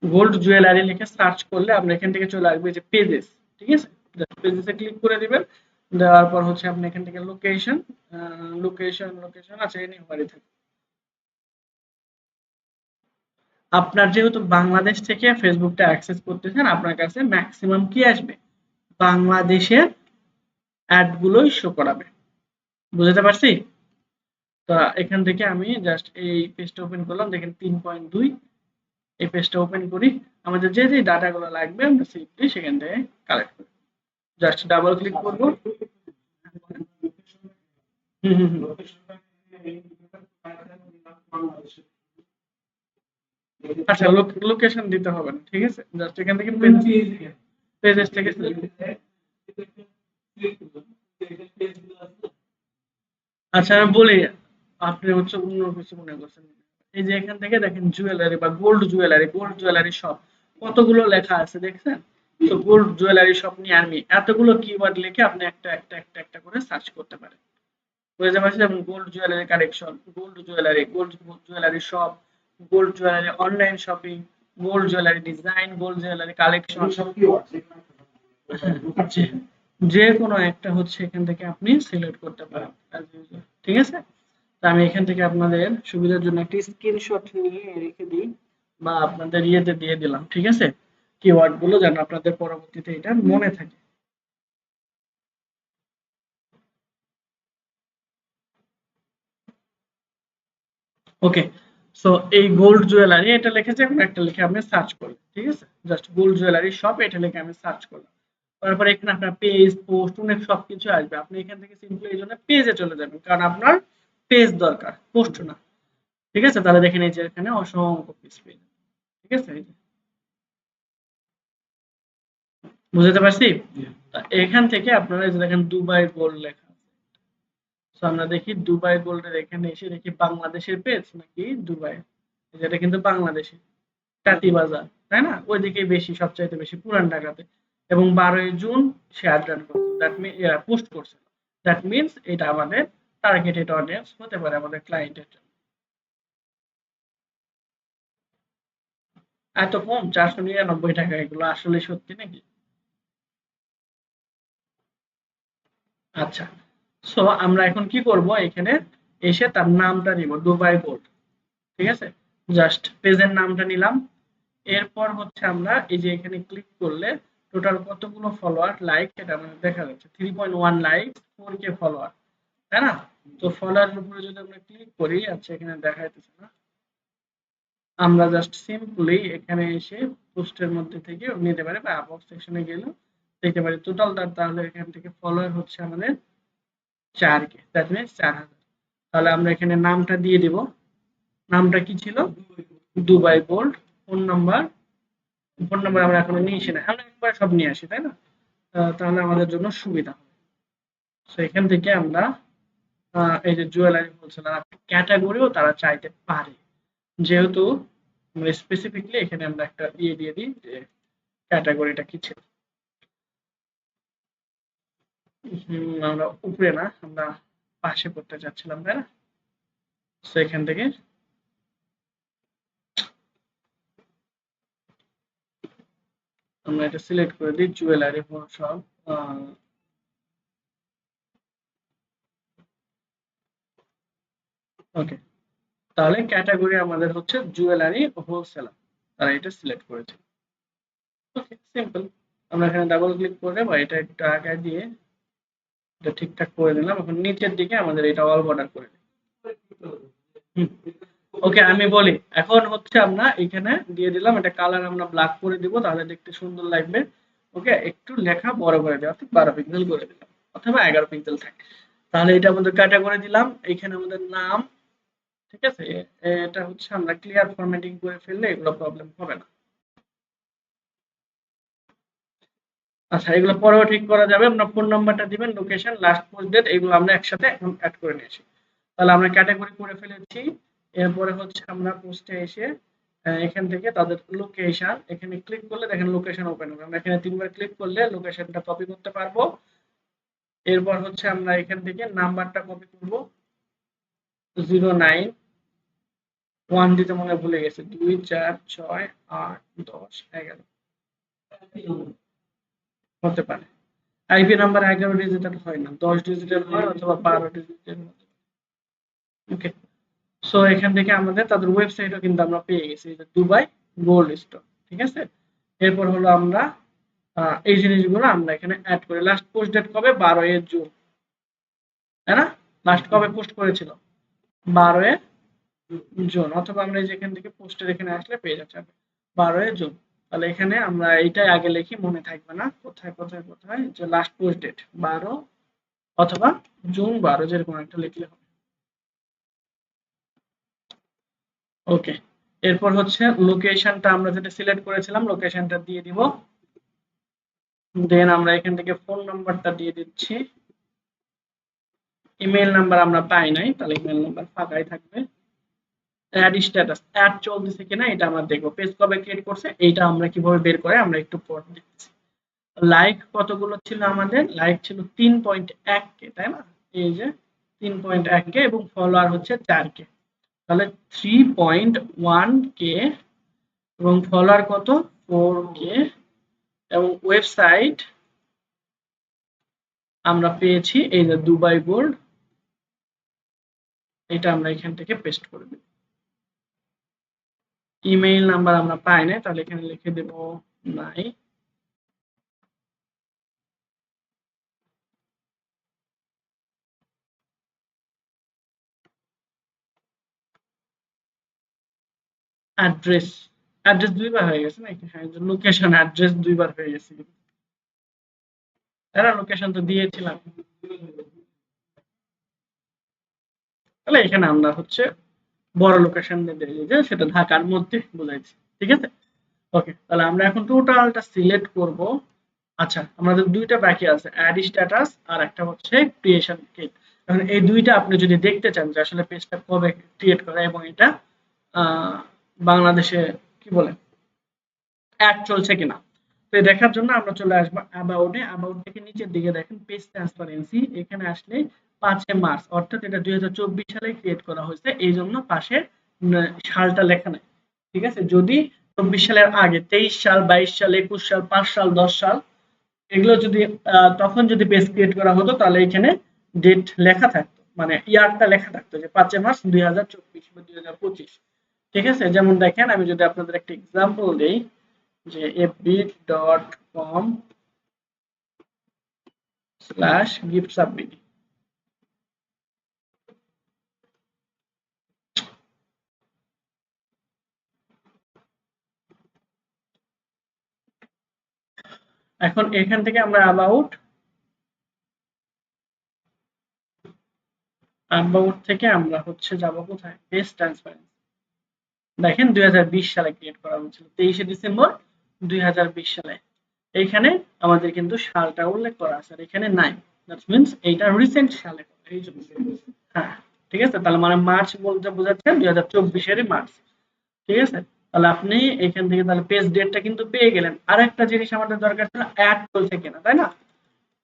গোল্ড জুয়েলারি লিখে সার্চ করলে আমরা এখান থেকে চলে আসবে যে পেজেস, ঠিক আছে। পেজেসে ক্লিক করে দিবেন, দেওয়ার পর হচ্ছে আপনি এখান থেকে লোকেশন, লোকেশন আছে এনি হোয়ারে থাকে। আপনার যেহেতু বাংলাদেশ থেকে ফেসবুকটা অ্যাক্সেস করতেছেন, আপনার কাছে ম্যাক্সিমাম কি আসবে, বাংলাদেশের অ্যাড গুলোই শো করাবে। বুঝতে পারছি? তো এখান থেকে আমি জাস্ট এই পেজটা ওপেন করলাম, দেখেন 3.2, এই পেজটা ওপেন করি। আমাদের যে যে ডাটাগুলো লাগবে আমরা সিম্পলি সেখান থেকে কালেক্ট করি, জাস্ট ডাবল ক্লিক করব। হুম হুম হুম। আচ্ছা, লোকেশন দিতে হবে না, ঠিক আছে। জাস্ট এখান থেকে পেজেস থেকে আচ্ছা আমি বলি, আপনি হচ্ছে অন্য কিছু মনে করছেন। এই যে এখান থেকে দেখেন জুয়েলারি বা গোল্ড জুয়েলারি শপ, কতগুলো লেখা আছে দেখছেন? তো গোল্ড জুয়েলারি শপ নিয়ে আমি এতগুলো কিওয়ার্ড লিখে আপনি একটা করে সার্চ করতে পারেন। বুঝতে পারছি, যেমন gold jewellery collection, gold jewellery shop, gold jewellery online shopping, gold jewellery design, gold jewellery collection, যে যে কোনো একটা হচ্ছে এখান থেকে আপনি সিলেক্ট করতে পারেন as usual, ঠিক আছে। তো আমি এখান থেকে আপনাদের সুবিধার জন্য একটা স্ক্রিনশট নিয়ে রেখে দিই বা আপনাদের ইয়েতে দিয়ে দিলাম, ঠিক আছে, কিওয়ার্ড গুলো যেন আপনাদের পরবর্তীতে এটা মনে থাকে। ওকে, সো এই গোল্ড জুয়েলারি এটা লিখেছে, এখন একটা লিখে আপনি সার্চ করলেন, ঠিক আছে। জাস্ট গোল্ড জুয়েলারি শপ এটা লিখে আমি সার্চ করলাম। তারপরে এখানে আপনার পেজ, পোস্ট, অনেক সবকিছু আসবে। আপনি এখান থেকে সিম্পলি এই জন্য পেজে চলে যাবেন, কারণ আপনার পেজ দরকার, পোস্ট না, ঠিক আছে। তাহলে দেখেন এই যে এখানে অসংখ্য পেজ পেয়ে যাবেন, ঠিক আছে। এই যে বুঝতে পারছি। তা এখান থেকে আপনারা এই যে দেখেন দুবাই গোল্ড লেখা আছে। সো আমরা দেখি দুবাই গোল্ডের এখানে এসে দেখি বাংলাদেশের পেজ নাকি দুবাই, যেটা কিন্তু বাংলাদেশে টাটি বাজার, তাই না? ওইদিকে বেশি, সবচাইতে বেশি পুরান ঢাকাতে। এবং 12ই জুন সে আড্ডান করছে, দ্যাট মিন পোস্ট করছে। দ্যাট মিনস এটা আমাদের টার্গেটেড অডিয়েন্স হতে পারে আমাদের ক্লায়েন্টের জন্য। এত কম, 499 টাকা, এগুলো আসলে সত্যি নাকি? আচ্ছা, সো আমরা এখন কি করব, এখানে এসে তার নামটা নিব দুবাই গোল্ড, ঠিক আছে। জাস্ট পেজের নামটা নিলাম। এরপর হচ্ছে আমরা এই যে এখানে ক্লিক করলে টোটাল কতগুলো ফলোয়ার লাইক এটা আমাদের দেখা যাচ্ছে 3.1 লাইক 4k ফলোয়ার, তাই না? তো ফলোয়ারের উপরে যদি আমরা ক্লিক করি, আচ্ছা এখানে দেখাইতেছে না, আমরা জাস্ট সিম্পলি এখানে এসে পোস্টের মধ্যে থেকে নিতে পারি বা অ্যাবাউট সেকশনে গেলে দেখতে পারি টোটাল তাহলে এখান থেকে ফলোয়ার হচ্ছে আমাদের 4k, দ্যাট মিন্স 4000। তাহলে আমরা এখানে নামটা দিয়ে দিব, নামটা কি ছিল? Dubai gold. ফোন নাম্বার আমরা এখনো নিয়ে আসি না, আমরা একবার সব নিয়ে আসি, তাই না? তাহলে আমাদের জন্য সুবিধা। তো এখান থেকে আমরা এই যে জুয়েলারি হোলসেলার ক্যাটাগরিও তারা চাইতে পারে, যেহেতু স্পেসিফিকলি এখানে আমরা একটা দিয়ে দিই যে ক্যাটাগরিটা কি ছিল। আমরা উপরে না, আমরা পাশে করতে চাচ্ছিলাম, তাই না? তো এখান থেকে আমরা এটা সিলেক্ট করে দিই জুয়েলারি সব। ওকে, তাহলে ক্যাটাগরি আমাদের হচ্ছে জুয়েলারি হোলসেলার, তারা এটা সিলেক্ট করেছে। ওকে, সিম্পল। আমরা এখানে ডাবল ক্লিক করে বা এটা একটু আগায় দিয়ে এটা ঠিকঠাক করে দিলাম। এখন নিচের দিকে আমাদের এটা অল বর্ডার করে দিই। ওকে, আমি বলি এখন হচ্ছে আমরা এখানে দিয়ে দিলাম, এটা কালার আমরা ব্ল্যাক করে দিব, তাহলে দেখতে সুন্দর লাগবে। ওকে, একটু লেখা বড় করে দেওয়া, অর্থাৎ 12 পিক্সেল করে দিলাম অথবা 11 পিক্সেল থাকে। তাহলে এটা আমাদের ক্যাটাগরি দিলাম, এখানে আমাদের নাম, ঠিক আছে? এটা হচ্ছে আমরা ক্লিয়ার ফরম্যাটিং করে ফেললে এগুলো প্রবলেম হবে না। আচ্ছা, এগুলো পরেও ঠিক করা যাবে। আপনার ফোন নাম্বারটা দিবেন, লোকেশন, লাস্ট পোস্ট ডেট, এগুলো আমরা একসাথে এখন অ্যাড করে নিয়েছি। তাহলে আমরা ক্যাটাগরি করে ফেলেছি। এরপরে হচ্ছে আমরা পোস্টে এসে এখান থেকে তাদের লোকেশন, এখানে ক্লিক করলে দেখেন লোকেশন ওপেন হবে। আমরা এখানে 3 বার ক্লিক করলে লোকেশনটা কপি করতে পারবো। এরপর হচ্ছে আমরা এখান থেকে নাম্বারটা কপি করব, 091 দিতে মনে হয় ভুলে গেছে, 2 4 6 8 10 11 হতে পারে। আইপি নাম্বার 11 ডিজিটের হয় না, 10 ডিজিটের হয় অথবা 12 ডিজিটের হয়। ওকে, সো এখান থেকে আমাদের তাদের ওয়েবসাইটও কিন্তু আমরা পেয়ে গেছি, যে দুবাই গোল্ড স্টোর, ঠিক আছে? এরপর হলো আমরা এই জিনিসগুলো আমরা এখানে অ্যাড করি। লাস্ট পোস্ট ডেট কবে? 12 জুন, তাই না? লাস্ট কবে পোস্ট করেছিল? 12 জুন, অথবা আমরা যেখান থেকে পোস্টের এখানে আসলে পেয়ে যাচ্ছে 12 জুন। তাহলে এখানে আমরা এইটাই আগে লিখি, মনে থাকবে না কোথায় কোথায় কোথায়, যে লাস্ট পোস্ট ডেট 12 অথবা জুন 12, যেরকম একটা লিখলে হবে। ওকে, এরপর হচ্ছে লোকেশনটা আমরা যেটা সিলেক্ট করেছিলাম লোকেশনটা দিয়ে দিব। দেন আমরা এখান থেকে ফোন নাম্বারটা দিয়ে দিচ্ছি। ইমেল নাম্বার আমরা পাই নাই, তাহলে ইমেল নাম্বার ফাঁকাই থাকবে। অ্যাড স্ট্যাটাস, অ্যাড চলতেছে কিনা এটা আমরা দেখবো। পেজ কবে ক্রিয়েট করছে এইটা আমরা কিভাবে বের করে আমরা একটু পর দেখছি। লাইক কতগুলো ছিল আমাদের? লাইক ছিল 3.1k, তাই না? এই যে 3.1k, এবং ফলোয়ার হচ্ছে 4k। তাহলে 3.1k এবং ফলোয়ার কত? 4k, এবং ওয়েবসাইট আমরা পেয়েছি এই যে দুবাই গোল্ড, এটা আমরা এখান থেকে পেস্ট করে দেব। ইমেইল নাম্বার আমরা পাই না, তাহলে এখানে লিখে দেব নাই। অ্যাড্রেস, অ্যাড্রেস দুইবার হয়ে গেছে নাকি? হ্যাঁ, লোকেশন অ্যাড্রেস দুইবার হয়ে গেছে, তাই না? লোকেশন তো দিয়েছিলাম। তাহলে এখানে আমরা হচ্ছে বড় লোকেশন দিয়ে যে সেটা ঢাকার মধ্যে বোঝাইছি, ঠিক আছে? ওকে, তাহলে আমরা এখন টোটালটা সিলেক্ট করব। আচ্ছা, আমাদের দুইটা বাকি আছে, অ্যাড স্ট্যাটাস আর একটা হচ্ছে ক্রিয়েশন কিট। এখন এই দুইটা আপনি যদি দেখতে চান যে আসলে পেজটা কবে ক্রিয়েট করা এবং এটা বাংলাদেশে কি বলে অ্যাড চলছে কিনা, তো দেখার জন্য আমরা চলে আসবো অ্যাবাউটে। অ্যাবাউট থেকে নিচের দিকে দেখেন পেজ ট্রান্সপারেন্সি, এখানে আসলে 5 মার্চ, অর্থাৎ এটা 2024 সালে ক্রিয়েট করা হয়েছে, এই জন্য পাশে সালটা লেখা নাই, ঠিক আছে? যদি 24 সালের আগে 23 সাল, 22 সাল, 21 সাল, 5 সাল, 10 সাল, এগুলো যদি তখন যদি পেজ ক্রিয়েট করা হতো, তাহলে এখানে ডেট লেখা থাকতো, মানে ইয়ারটা লেখা থাকতো যে 5 মার্চ 2024 বা 2025, ঠিক আছে? যেমন দেখেন, আমি যদি আপনাদের একটা এক্সাম্পল দেই, যে fb.com com/giftsubmit। এখন এখান থেকে আমরা অ্যাবাউট থেকে আমরা হচ্ছে যাব কোথায়, বেস ট্রান্সপারেন্সি। দেখেন 2020 সালে ক্রিয়েট করা হয়েছিল, 23শে ডিসেম্বর 2020 সালে। এইখানে আমাদের কিন্তু সালটা উল্লেখ করা আছে, আর এখানে নাই। দ্যাট মিন্স এইটা রিসেন্ট সালে এই জন্য। হ্যাঁ ঠিক আছে, তাহলে মানে মার্চ বলতে বোঝাচ্ছে 2024 এর মার্চ। ঠিক আছে, তাহলে আপনি এখান থেকে তাহলে পেজ ডেটটা কিন্তু পেয়ে গেলেন। আর একটা জিনিস আমাদের দরকার ছিল, অ্যাড চলছে কিনা, তাই না?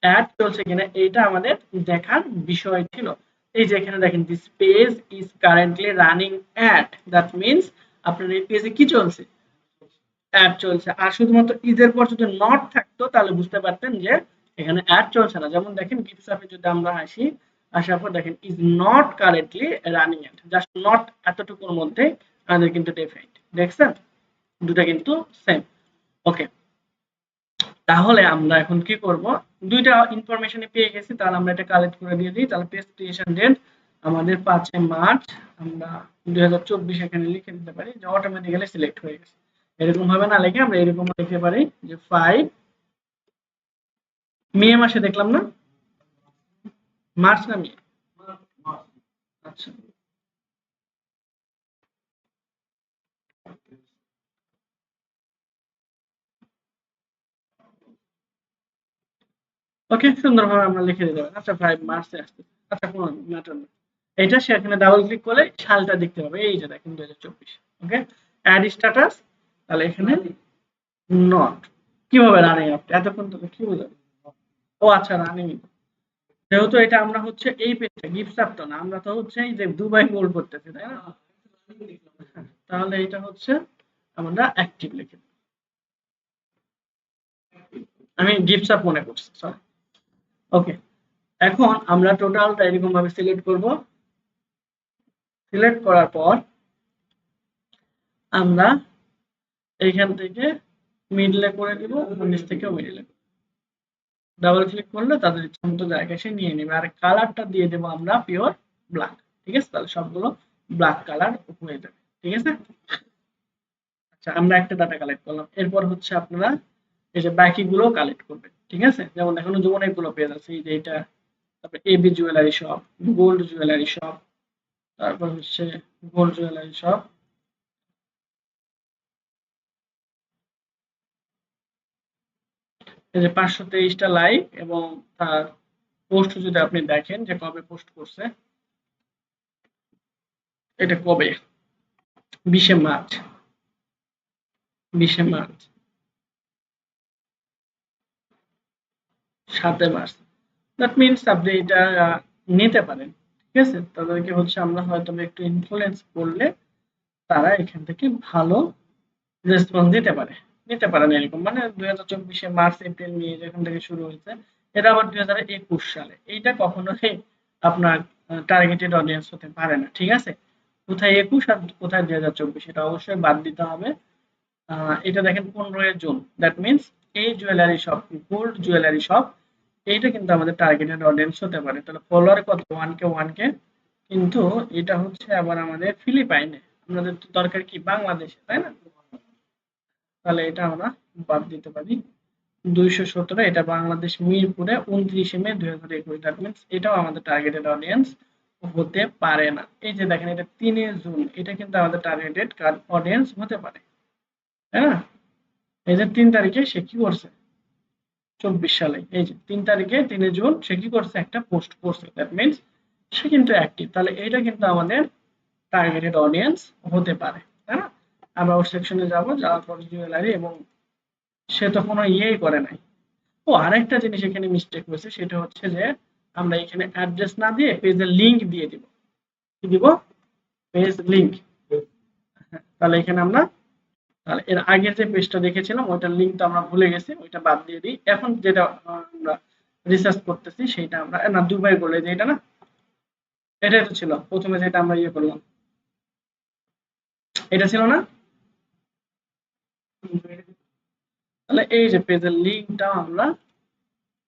অ্যাড চলছে কিনা এইটা আমাদের দেখার বিষয় ছিল। এই যে এখানে দেখেন this page is currently running ad, that means আপনার এই পেজে কি চলছে, অ্যাড চলছে। আর শুধুমাত্র ইজের পর যদি নট থাকতো তাহলে বুঝতে পারতেন যে এখানে অ্যাড চলছে না। যেমন দেখেন গিফটস আপে যদি আমরা আসি, আসার পর দেখেন is not currently running ad, just not এতটুকুর মধ্যে আমাদের কিন্তু ডিফাইন্ড। দেখছেন দুটো কিন্তু সেম। ওকে, তাহলে আমরা এখন কি করব, দুইটা ইনফরমেশনই পেয়ে গেছি, তাহলে আমরা এটা কালেক্ট করে দিয়ে দিই। তাহলে পেজ ক্রিয়েশন ডেট আমাদের 5 মার্চ, আমরা 2024 এখানে লিখে দিতে পারি, যে অটোমেটিক্যালি সিলেক্ট হয়ে গেছে। এরকম ভাবে না লিখে আমরা এরকম লিখতে পারি যে 5 মে মাসে, দেখলাম না মার্চ না মে, আচ্ছা ওকে, সুন্দরভাবে আমরা লিখে দিতে পারি। আচ্ছা 5 মার্চে আসছে, আচ্ছা কোনো ম্যাটার না। এটা সেখানে ডাবল ক্লিক করলে সালটা দেখতে পাবে, এই যে দেখেন 2024। ওকে, অ্যাড স্ট্যাটাস, তাহলে এখানে নট, কিভাবে রানিং আপ, এতক্ষণ তো কি বুঝাবে, ও আচ্ছা রানিং। যেহেতু এটা আমরা হচ্ছে এই পেজটা গিফট আপ তো না, আমরা তো হচ্ছে এই যে দুবাই গোল করতেছি, তাই না? তাহলে এটা হচ্ছে আমরা অ্যাক্টিভ লিখে, আমি গিফট আপ মনে করছি, সরি। ওকে, এখন আমরা টোটালটা এরকম ভাবে সিলেক্ট করব। সিলেক্ট করার পর আমরা এইখান থেকে মিডলে করে দিব, নিচ থেকেও মিডলে ডাবল ক্লিক করলে তাদের ইচ্ছা মতো জায়গায় সে নিয়ে নেবে। আর কালারটা দিয়ে দেবো আমরা পিওর ব্ল্যাক। ঠিক আছে, তাহলে সবগুলো ব্ল্যাক কালার হয়ে যাবে। ঠিক আছে, আচ্ছা আমরা একটা ডাটা কালেক্ট করলাম। এরপর হচ্ছে আপনারা এই যে বাকিগুলো কালেক্ট করবেন। ঠিক আছে, যেমন দেখুন যে অনেকগুলো পেজ আছে, এই যে এটা, তারপর AB jewellery shop, gold jewellery shop, তারপর হচ্ছে গোল্ড জুয়েলারি শপ, এই যে 523টা লাইক, এবং তার পোস্ট যদি আপনি দেখেন যে কবে পোস্ট করছে, এটা কবে, 20শে মার্চ, 20শে মার্চ, 7 মার্চ। দ্যাট মিন্স আপনি এটা নিতে পারেন। ঠিক আছে, তাদেরকে হচ্ছে আমরা হয়তো একটু ইনফ্লুয়েন্স করলে তারা এখান থেকে ভালো রেসপন্স দিতে পারে, নিতে পারেন এরকম। মানে 2024 মার্চ এপ্রিল মে যেখান থেকে শুরু হয়েছে, এটা আবার 2021 সালে, এইটা কখনোই আপনার টার্গেটেড অডিয়েন্স হতে পারে না। ঠিক আছে, কোথায় 21 আর কোথায় 2024, এটা অবশ্যই বাদ দিতে হবে। এটা দেখেন 15 জুন, দ্যাট মিন্স এই jewellery shop, gold jewellery shop, এইটা কিন্তু আমাদের টার্গেটেড অডিয়েন্স হতে পারে। তাহলে ফলোয়ার কত, 1K, কিন্তু এটা হচ্ছে আবার আমাদের ফিলিপাইনে, আমাদের তো দরকার কি বাংলাদেশে, তাই না? তাহলে এটা আমরা বাদ দিতে পারি। 217, এটা বাংলাদেশ মিরপুরে 29শে মে 2021, দ্যাট মিন্স এটাও আমাদের টার্গেটেড অডিয়েন্স হতে পারে না। এই যে দেখেন এটা 3 জুন, এটা কিন্তু আমাদের টার্গেটেড অডিয়েন্স হতে পারে, তাই না? এই যে 3 তারিখে সে কি করছে, 24 সালে, এই যে 3 তারিখে 3 জুন সে কি করছে, একটা পোস্ট করছে, দ্যাট মিন্স সে কিন্তু অ্যাক্টিভ। তাহলে এটা কিন্তু আমাদের টার্গেটেড অডিয়েন্স হতে পারে, তাই না? আমরা ওর সেকশনে যাব, যাওয়ার পর জুয়েলারি, এবং সে তো কোনো ইয়েই করে নাই। ও আরেকটা জিনিস এখানে মিস্টেক হয়েছে, সেটা হচ্ছে যে আমরা এখানে অ্যাড্রেস না দিয়ে পেজের লিংক দিয়ে দিব। কি দিব, পেজ লিংক। তাহলে এখানে আমরা, তাহলে এর আগের যে পেজটা দেখেছিলাম ওইটার লিংক তো আমরা ভুলে গেছি, ওইটা বাদ দিয়ে দিই। এখন যেটা আমরা রিসার্চ করতেছি সেটা আমরা না, দুবাই বলে যে এটা না, এটাই তো ছিল প্রথমে যেটা আমরা ইয়ে করলাম, এটা ছিল না? তাহলে এই যে পেজের লিঙ্কটা আমরা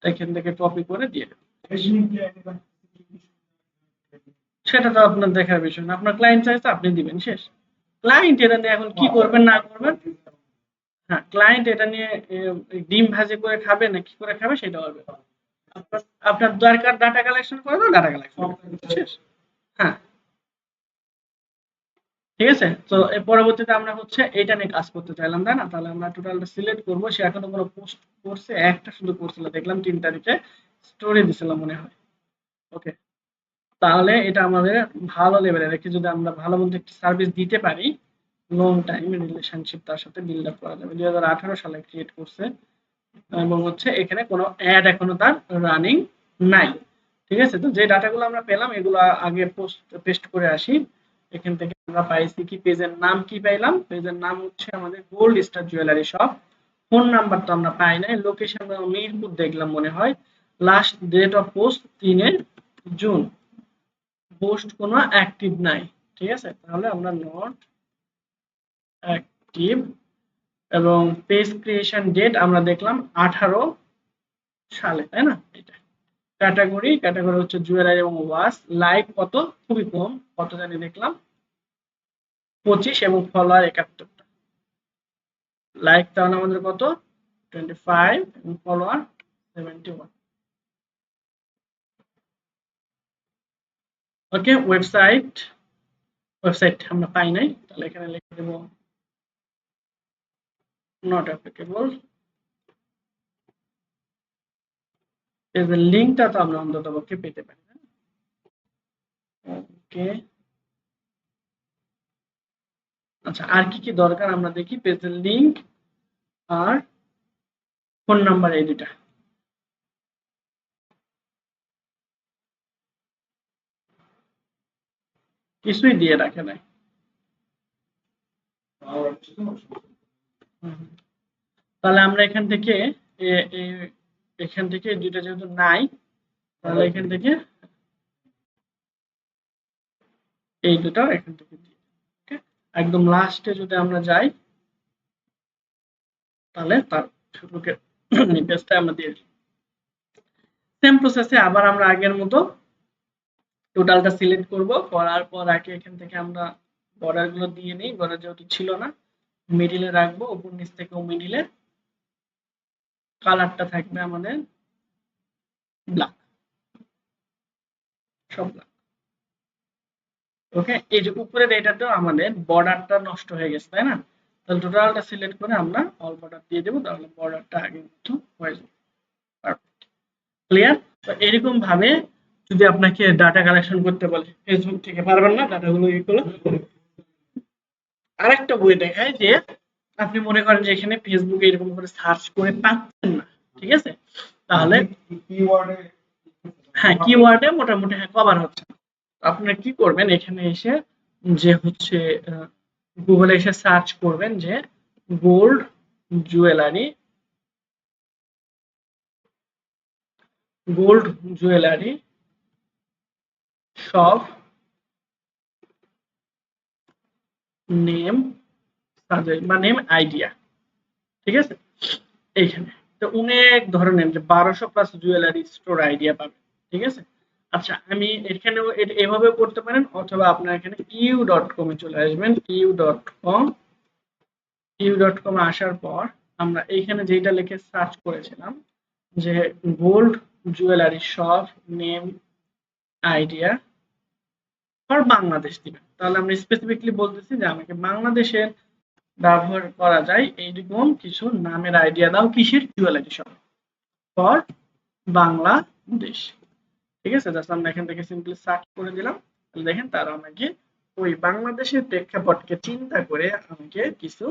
এখান থেকে কপি করে দিয়ে দেব। সেটা তো আপনার দেখার বিষয় না, আপনার ক্লায়েন্ট চাইছে আপনি দিবেন, শেষ। ক্লায়েন্ট এটা নিয়ে এখন কি করবেন না করবেন, হ্যাঁ ক্লায়েন্ট এটা নিয়ে ডিম ভাজি করে খাবে না কি করে খাবে সেটা হবে। আপনার দরকার ডাটা কালেকশন করে দাও, ডাটা কালেকশন শেষ। হ্যাঁ ঠিক আছে। তো এর পরবর্তীতে আমরা হচ্ছে এইটা নিয়ে কাজ করতে চাইলাম, তাই না? তাহলে আমরা টোটালটা সিলেক্ট করব। সে এখনো কোনো পোস্ট করছে, একটা শুধু করছিল দেখলাম 3 তারিখে স্টোরি দিছিল মনে হয়। ওকে, তাহলে এটা আমাদের ভালো লেভেলে রেখে যদি আমরা ভালো মতো একটা সার্ভিস দিতে পারি, লং টাইম রিলেশনশিপ তার সাথে বিল্ড আপ করা যাবে। 2018 সালে ক্রিয়েট করছে এবং হচ্ছে এখানে কোনো অ্যাড এখনো তার রানিং নাই। ঠিক আছে, তো যে ডাটাগুলো আমরা পেলাম এগুলো আগে পেস্ট করে আসি। এখান থেকে আমরা পাইছি কি, পেজের নাম কি পাইলাম, পেজের নাম হচ্ছে আমাদের gold star jewellery shop. Phone number তো আমরা পাই নাই, লোকেশন মিরপুর দেখলাম মনে হয়। Last date of post 3 June, post কোনো অ্যাক্টিভ নাই। ঠিক আছে, তাহলে আমরা নট অ্যাক্টিভ। এবং পেজ ক্রিয়েশন ডেট আমরা দেখলাম 18 সালে, তাই না? এটা ক্যাটাগরি হচ্ছে জুয়েলারি এবং ওয়াচ। লাইক কত, খুবই কম, কত জানি দেখলাম 25 এবং ফলোয়ার 71টা। লাইক তাহলে আমাদের কত 25 এবং ফলোয়ার 71। ওকে, ওয়েবসাইট আমরা পাই নাই, তাহলে এখানে লিখে দেব নট অ্যাপ্লিকেবল। এর লিংকটা তো আমরা অন্তত পক্ষে পেতে পারি। ওকে, আচ্ছা আর কি কি দরকার আমরা দেখি। পেজের লিংক আর ফোন নাম্বার, এই দুটা। কিছুই দিয়ে রাখে নাই। তাহলে আমরা এখান থেকে দুইটা যেহেতু নাই, তাহলে এখান থেকে এই দুটো এখান থেকে দিই। ওকে, একদম লাস্টে যদি আমরা যাই তাহলে তার ফেসবুকের পেজটা আমরা দিয়ে দিই। সেম প্রসেসে আবার আমরা আগের মতো টোটালটা সিলেক্ট করব। করার পর আগে এখান থেকে আমরা বর্ডার গুলো দিয়ে নিই, বর্ডার যেহেতু ছিল না মিডিলে রাখবো, উপর নিচ থেকেও মিডিলে। কালারটা থাকবে আমাদের ব্ল্যাক, সব ব্ল্যাক। ওকে, এই যে উপরের এটাতেও আমাদের বর্ডারটা নষ্ট হয়ে গেছে, তাই না? তাহলে টোটালটা সিলেক্ট করে আমরা অল বর্ডার দিয়ে দেবো, তাহলে বর্ডারটা আগের মতো হয়ে যাবে। ক্লিয়ার? তো এরকম ভাবে যদি আপনাকে ডাটা কালেকশন করতে বলে ফেসবুক থেকে, পারবেন না ডাটাগুলো এগুলো। আরেকটা বই দেখায় যে আপনি মনে করেন যে এখানে ফেসবুকে এরকম করে সার্চ করে পাচ্ছেন না, ঠিক আছে? তাহলে হ্যাঁ কিওয়ার্ডে মোটামুটি হ্যাঁ কভার হচ্ছে। আপনারা কি করবেন, এখানে এসে যে হচ্ছে গুগলে এসে সার্চ করবেন যে gold jewellery, gold jewellery shop name suggest বা নেম আইডিয়া। ঠিক আছে, এইখানে তো অনেক ধরনের যে 1200 প্লাস জুয়েলারি স্টোর আইডিয়া পাবেন। ঠিক আছে, আচ্ছা আমি এখানেও এভাবে করতে পারেন, অথবা আপনার এখানে ইউ.কম এ চলে আসবেন। ইউ.কম আসার পর আমরা এইখানে যেটা লিখে সার্চ করেছিলাম যে gold jewellery shop name idea for Bangladesh দিবেন। তাহলে আমরা স্পেসিফিকলি বলতেছি যে আমাকে বাংলাদেশের ব্যবহার করা যায় এইরকম কিছু নামের আইডিয়া দাও, কিসের, জুয়েলারি শপ ফর বাংলাদেশ। ঠিক আছে, জাস্ট আমরা এখান থেকে সিম্পলি সার্চ করে দিলাম। দেখেন তারা আমাকে ওই বাংলাদেশের প্রেক্ষাপটকে চিন্তা করে আমাকে কিছু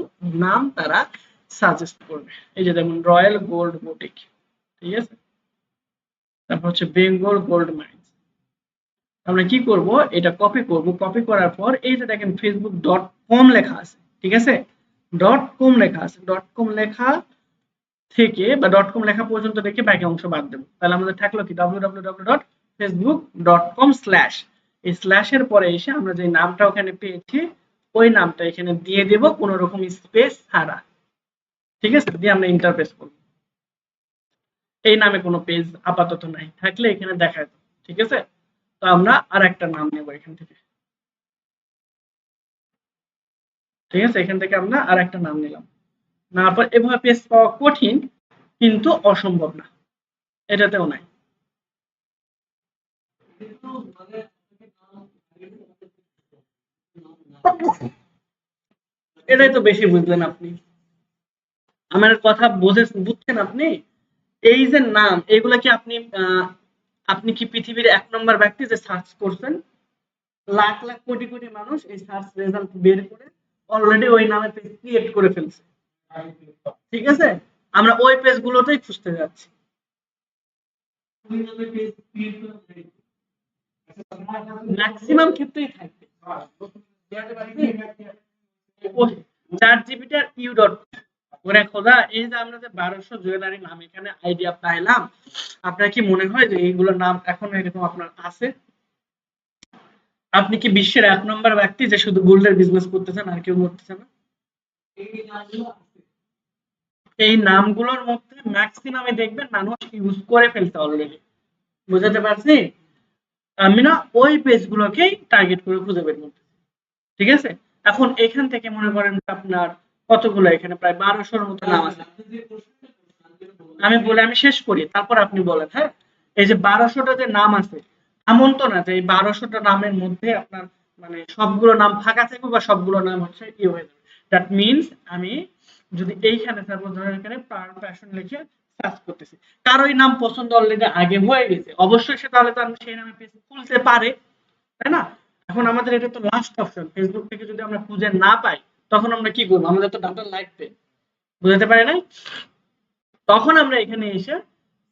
নাম তারা সাজেস্ট করবে। এই যে যেমন রয়্যাল গোল্ড বুটিক, ঠিক আছে, তারপর হচ্ছে বেঙ্গল গোল্ড মাইন্স। আমরা কি করব, এটা কপি করব। কপি করার পর এই যে দেখেন facebook.com লেখা আছে, ঠিক আছে, .com লেখা আছে, .com লেখা থেকে বা .com লেখা পর্যন্ত রেখে বাকি অংশ বাদ দেব। তাহলে আমাদের থাকলো কি www.facebook.com/ এই স্ল্যাশের পরে এসে আমরা যে নামটা ওখানে পেয়েছি ওই নামটা এখানে দিয়ে দেব, কোনো রকম স্পেস ছাড়া। ঠিক আছে, দিয়ে আমরা ইন্টার প্রেস করব। এই নামে কোনো পেজ আপাতত নাই, থাকলে এখানে দেখায়। ঠিক আছে, তো আমরা আর একটা নাম নেব এখান থেকে। ঠিক আছে, এখান থেকে আমরা আর একটা নাম নিলাম। না পর এভাবে পেজ পাওয়া কঠিন কিন্তু অসম্ভব না, এটাতেও নাই। এটাই তো বেশি বুঝলেন আপনি, আমার কথা বুঝছেন আপনি? এই যে নাম, এগুলা কি আপনি আপনি কি পৃথিবীর ১ নম্বর ব্যক্তি যে সার্চ করছেন? লাখ লাখ কোটি কোটি মানুষ এই সার্চ রেজাল্ট বের করে অলরেডি ওই নামে পেজ ক্রিয়েট করে ফেলছে। ঠিক আছে, আমরা ওই পেজ গুলোতেই খুঁজতে যাচ্ছি। ম্যাক্সিমাম ক্ষেত্রেই থাকবে। Chat GPT are U dot, ওরে খোদা, এই যে আমরা যে 1200 জুয়েলারি নাম এখানে আইডিয়া পাইলাম, আপনার কি মনে হয় যে এইগুলোর নাম এখন এরকম আপনার আছে? আপনি কি বিশ্বের ১ নম্বর ব্যক্তি যে শুধু গোল্ডের বিজনেস করতেছেন আর কেউ করতেছে না? এই নামগুলোর মধ্যে ম্যাক্সিমামে দেখবেন মানুষ ইউজ করে ফেলছে অলরেডি। বুঝাতে পারছি? আমি না ওই পেজগুলোকেই টার্গেট করে খুঁজে বের করতেছি। ঠিক আছে, এখন এখান থেকে মনে করেন যে আপনার কতগুলো, এখানে প্রায় 1200-র মতো নাম আছে। আমি শেষ করি, তারপর আপনি বলেন। হ্যাঁ, এই যে 1200টা যে নাম আছে, এমন তো না যে এই 1200টা নামের মধ্যে আপনার মানে সবগুলো নাম ফাঁকা থাকবে বা সবগুলো নাম হচ্ছে ইয়ে হয়ে যাবে। দ্যাট মিনস আমি যদি এইখানে সাপোজ ধরেন এখানে পার প্যাশন লিখে সার্চ করতেছি, কার ওই নাম পছন্দ অলরেডি আগে হয়ে গেছে, অবশ্যই সে তাহলে তো আমি সেই নামে পেজ খুলতে পারে, তাই না? এখন আমাদের এটা তো লাস্ট অপশন, ফেসবুক থেকে যদি আমরা খুঁজে না পাই তখন আমরা কি করবো? আমাদের তো ডাটা লাগবে, বুঝতে পারে নাই? তখন আমরা এখানে এসে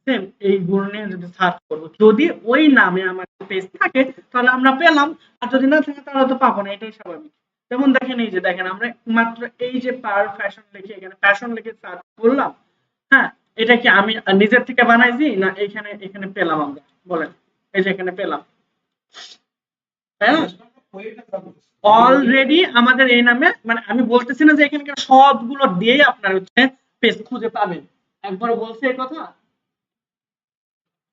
সেম এইগুলো নিয়ে যদি সার্চ করবো, যদি ওই নামে আমার পেজ থাকে তাহলে আমরা পেলাম, আর যদি না থাকে তাহলে তো পাবো না, এটাই স্বাভাবিক। যেমন দেখেন, এই যে দেখেন আমরা মাত্র এই যে পার ফ্যাশন লিখে এখানে ফ্যাশন লিখে সার্চ করলাম। হ্যাঁ, এটা কি আমি নিজের থেকে বানাইছি না এখানে এখানে পেলাম আমরা? বলেন, এই যে এখানে পেলাম, তাই না? অলরেডি আমাদের এই নামে, মানে আমি বলতেছি না যে এখানকার সবগুলো দিয়ে আপনার হচ্ছে পেজ খুঁজে পাবেন, একবারও বলছে এই কথা।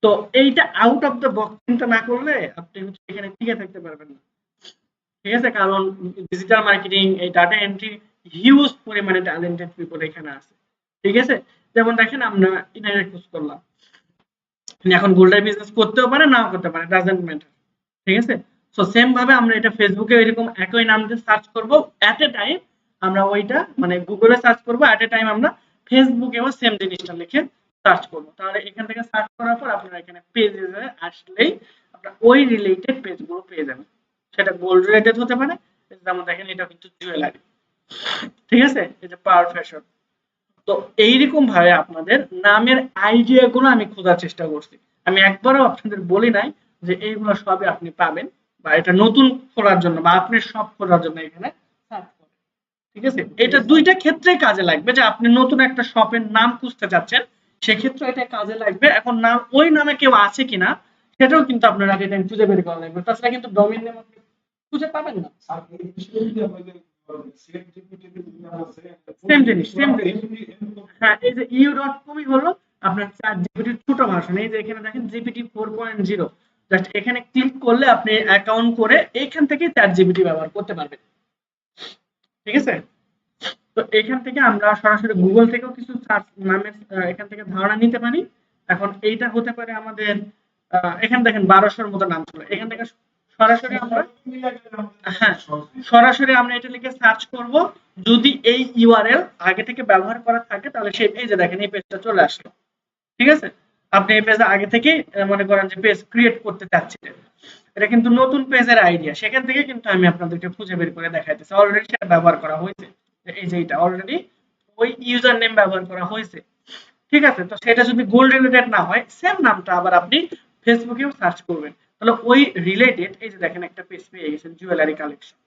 তো এইটা আউট অফ দ্য বক্স চিন্তা না করলে আপনি হচ্ছে এখানে টিকে থাকতে পারবেন না। ঠিক আছে, কারণ ডিজিটাল মার্কেটিং, এই ডাটা এন্ট্রি, হিউজ পরিমাণে ট্যালেন্টেড পিপল এখানে আছে। ঠিক আছে, যেমন দেখেন আমরা ইনারে খোঁজ করলাম, এখন গোল্ডের বিজনেস করতেও পারে নাও করতে পারে, ডাজেন্ট ম্যাটার। ঠিক আছে, সো সেম ভাবে আমরা এটা ফেসবুকে এরকম একই নাম দিয়ে সার্চ করব এট এ টাইম, আমরা ওইটা মানে গুগলে সার্চ করব এট এ টাইম, আমরা ফেসবুকেও সেম জিনিসটা লিখে সার্চ করব, তাহলে এখান থেকে সার্চ করার পর আপনারা এখানে পেজে আসলেই আপনারা ওই রিলেটেড পেজগুলো পেয়ে যাবেন। সেটা গোল্ড রিলেটেড হতে পারে, যেমন দেখেন এটা কিন্তু জুয়েলারি। ঠিক আছে, এই যে পাওয়ার ফ্যাশন। তো এইরকম ভাবে আপনাদের নামের আইডিয়া গুলো আমি খোঁজার চেষ্টা করছি। আমি একবারও আপনাদের বলি নাই যে এইগুলো সবই আপনি পাবেন বা এটা নতুন খোলার জন্য বা আপনি সব খোলার জন্য এখানে সার্চ করেন। ঠিক আছে, এটা দুইটা ক্ষেত্রে কাজে লাগবে, যে আপনি নতুন একটা শপের নাম খুঁজতে চাচ্ছেন সেক্ষেত্রে এটা কাজে লাগবে। এখন নাম ওই নামে কেউ আছে কিনা সেটাও কিন্তু আপনার আগে টাইম খুঁজে বের করা লাগবে, তাছাড়া কিন্তু ডোমেইন নেম আপনি খুঁজে পাবেন না। সেম জিনিস, সেম জিনিস। হ্যাঁ, এই যে ইউ.কমই হলো আপনার চ্যাট জিপিটির ছোট ভার্সন। এই যে এখানে দেখেন জিপিটি 4.0, জাস্ট এখানে ক্লিক করলে আপনি অ্যাকাউন্ট করে এইখান থেকে চ্যাট জিপিটি ব্যবহার করতে পারবেন। ঠিক আছে, তো এখান থেকে আমরা সরাসরি গুগল থেকেও কিছু সার্চ নামের এখান থেকে ধারণা নিতে পারি। এখন এইটা হতে পারে আমাদের এখানে দেখেন 1200-র মতো নাম ছিল, এখান থেকে সরাসরি আমরা, হ্যাঁ, সরাসরি আমরা এটা লিখে সার্চ করব। যদি এই ইউআরএল আগে থেকে ব্যবহার করা থাকে তাহলে সেই, এই যে দেখেন এই পেজটা চলে আসলো। ঠিক আছে, আপনি এই পেজে আগে থেকে মনে করেন যে পেজ ক্রিয়েট করতে চাচ্ছিলেন, এটা কিন্তু নতুন পেজের আইডিয়া, সেখান থেকে কিন্তু আমি আপনাদেরকে খুঁজে বের করে দেখাইতেছি অলরেডি সেটা ব্যবহার করা হয়েছে। এই যে এটা অলরেডি ওই ইউজার নেম ব্যবহার করা হয়েছে। ঠিক আছে, তো সেটা যদি গোল্ড রিলেটেড না হয় সেম নামটা আবার আপনি ফেসবুকেও সার্চ করবেন, তাহলে ওই রিলেটেড, এই যে দেখেন একটা পেজ পেয়ে গেছেন জুয়েলারি কালেকশন,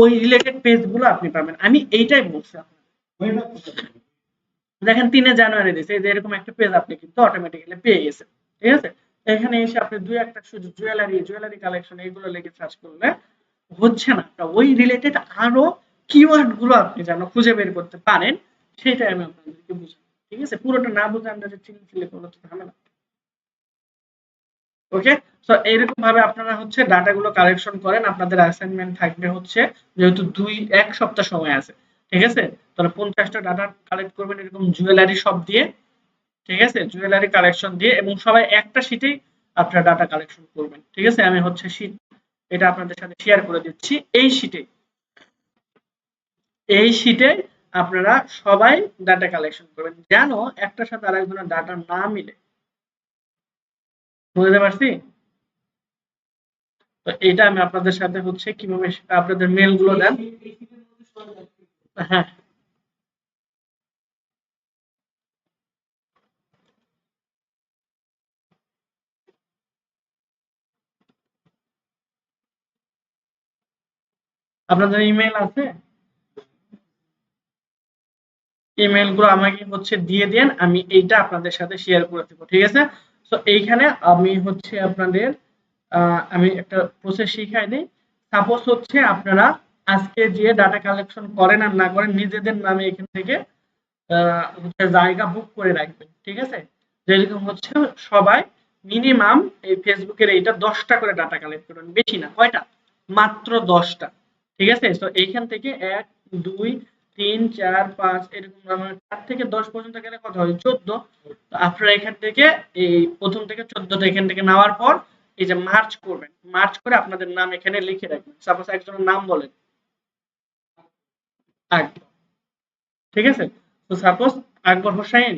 ওই রিলেটেড পেজগুলো আপনি পাবেন। আমি এইটাই বলছি আপনাকে। দেখেন 3 জানুয়ারি দিয়েছে, এই যে এরকম একটা পেজ আপনি কিন্তু অটোমেটিক্যালি পেয়ে গেছেন। ঠিক আছে, এখানে এসে আপনি দুই একটা শুধু জুয়েলারি কালেকশন এইগুলো লিখে সার্চ করলে হচ্ছে না, ওই রিলেটেড আরো কিওয়ার্ড গুলো আপনি যেন খুঁজে বের করতে পারেন সেটাই আমি আপনাদেরকে বুঝাবো। ঠিক আছে, পুরোটা না বুঝে আমরা যে চিল্লে করলে তো ঝামেলা। ওকে, সো এইরকম ভাবে আপনারা হচ্ছে ডাটাগুলো কালেকশন করেন। আপনাদের অ্যাসাইনমেন্ট থাকবে হচ্ছে, যেহেতু 1 সপ্তাহ সময় আছে, ঠিক আছে, তাহলে 50টা ডাটা কালেক্ট করবেন এরকম জুয়েলারি শপ দিয়ে। ঠিক আছে, জুয়েলারি কালেকশন দিয়ে, এবং সবাই একটা শীটেই আপনারা ডাটা কালেকশন করবেন। ঠিক আছে, আমি হচ্ছে শীট এটা আপনাদের সাথে শেয়ার করে দিচ্ছি। এই শীটে আপনারা সবাই ডাটা কালেকশন করবেন, যেন একটার সাথে আরেকজনের ডাটা না মিলে। বুঝতে পারছি? তো এটা আমি আপনাদের সাথে হচ্ছে কিভাবে আপনাদের মেল গুলো দেন। হ্যাঁ, আপনাদের ইমেল আছে? ইমেল গুলো আমাকে হচ্ছে দিয়ে দেন, আমি এইটা আপনাদের সাথে শেয়ার করে দেবো। ঠিক আছে, তো এইখানে আমি হচ্ছে আপনাদের আমি একটা প্রসেস শিখাই দিই। সাপোজ হচ্ছে আপনারা আজকে যে ডাটা কালেকশন করেন আর না করেন, নিজেদের নামে এখান থেকে হচ্ছে জায়গা বুক করে রাখবেন। ঠিক আছে, যেরকম হচ্ছে সবাই মিনিমাম এই ফেসবুকের এইটা 10টা করে ডাটা কালেক্ট করবেন, বেশি না। কয়টা? মাত্র 10টা। ঠিক আছে, তো এইখান থেকে 1 2 3 4 5 এরকম 4 থেকে 10 পর্যন্ত গেলে কত হয়? 14। তো আপনারা এখান থেকে এই প্রথম থেকে 14টা এখান থেকে নেওয়ার পর এই যে মার্চ করবেন, মার্চ করে আপনাদের নাম এখানে লিখে রাখবেন। সাপোজ একজনের নাম বলেন, আকবর। ঠিক আছে, তো সাপোজ আকবর হোসাইন।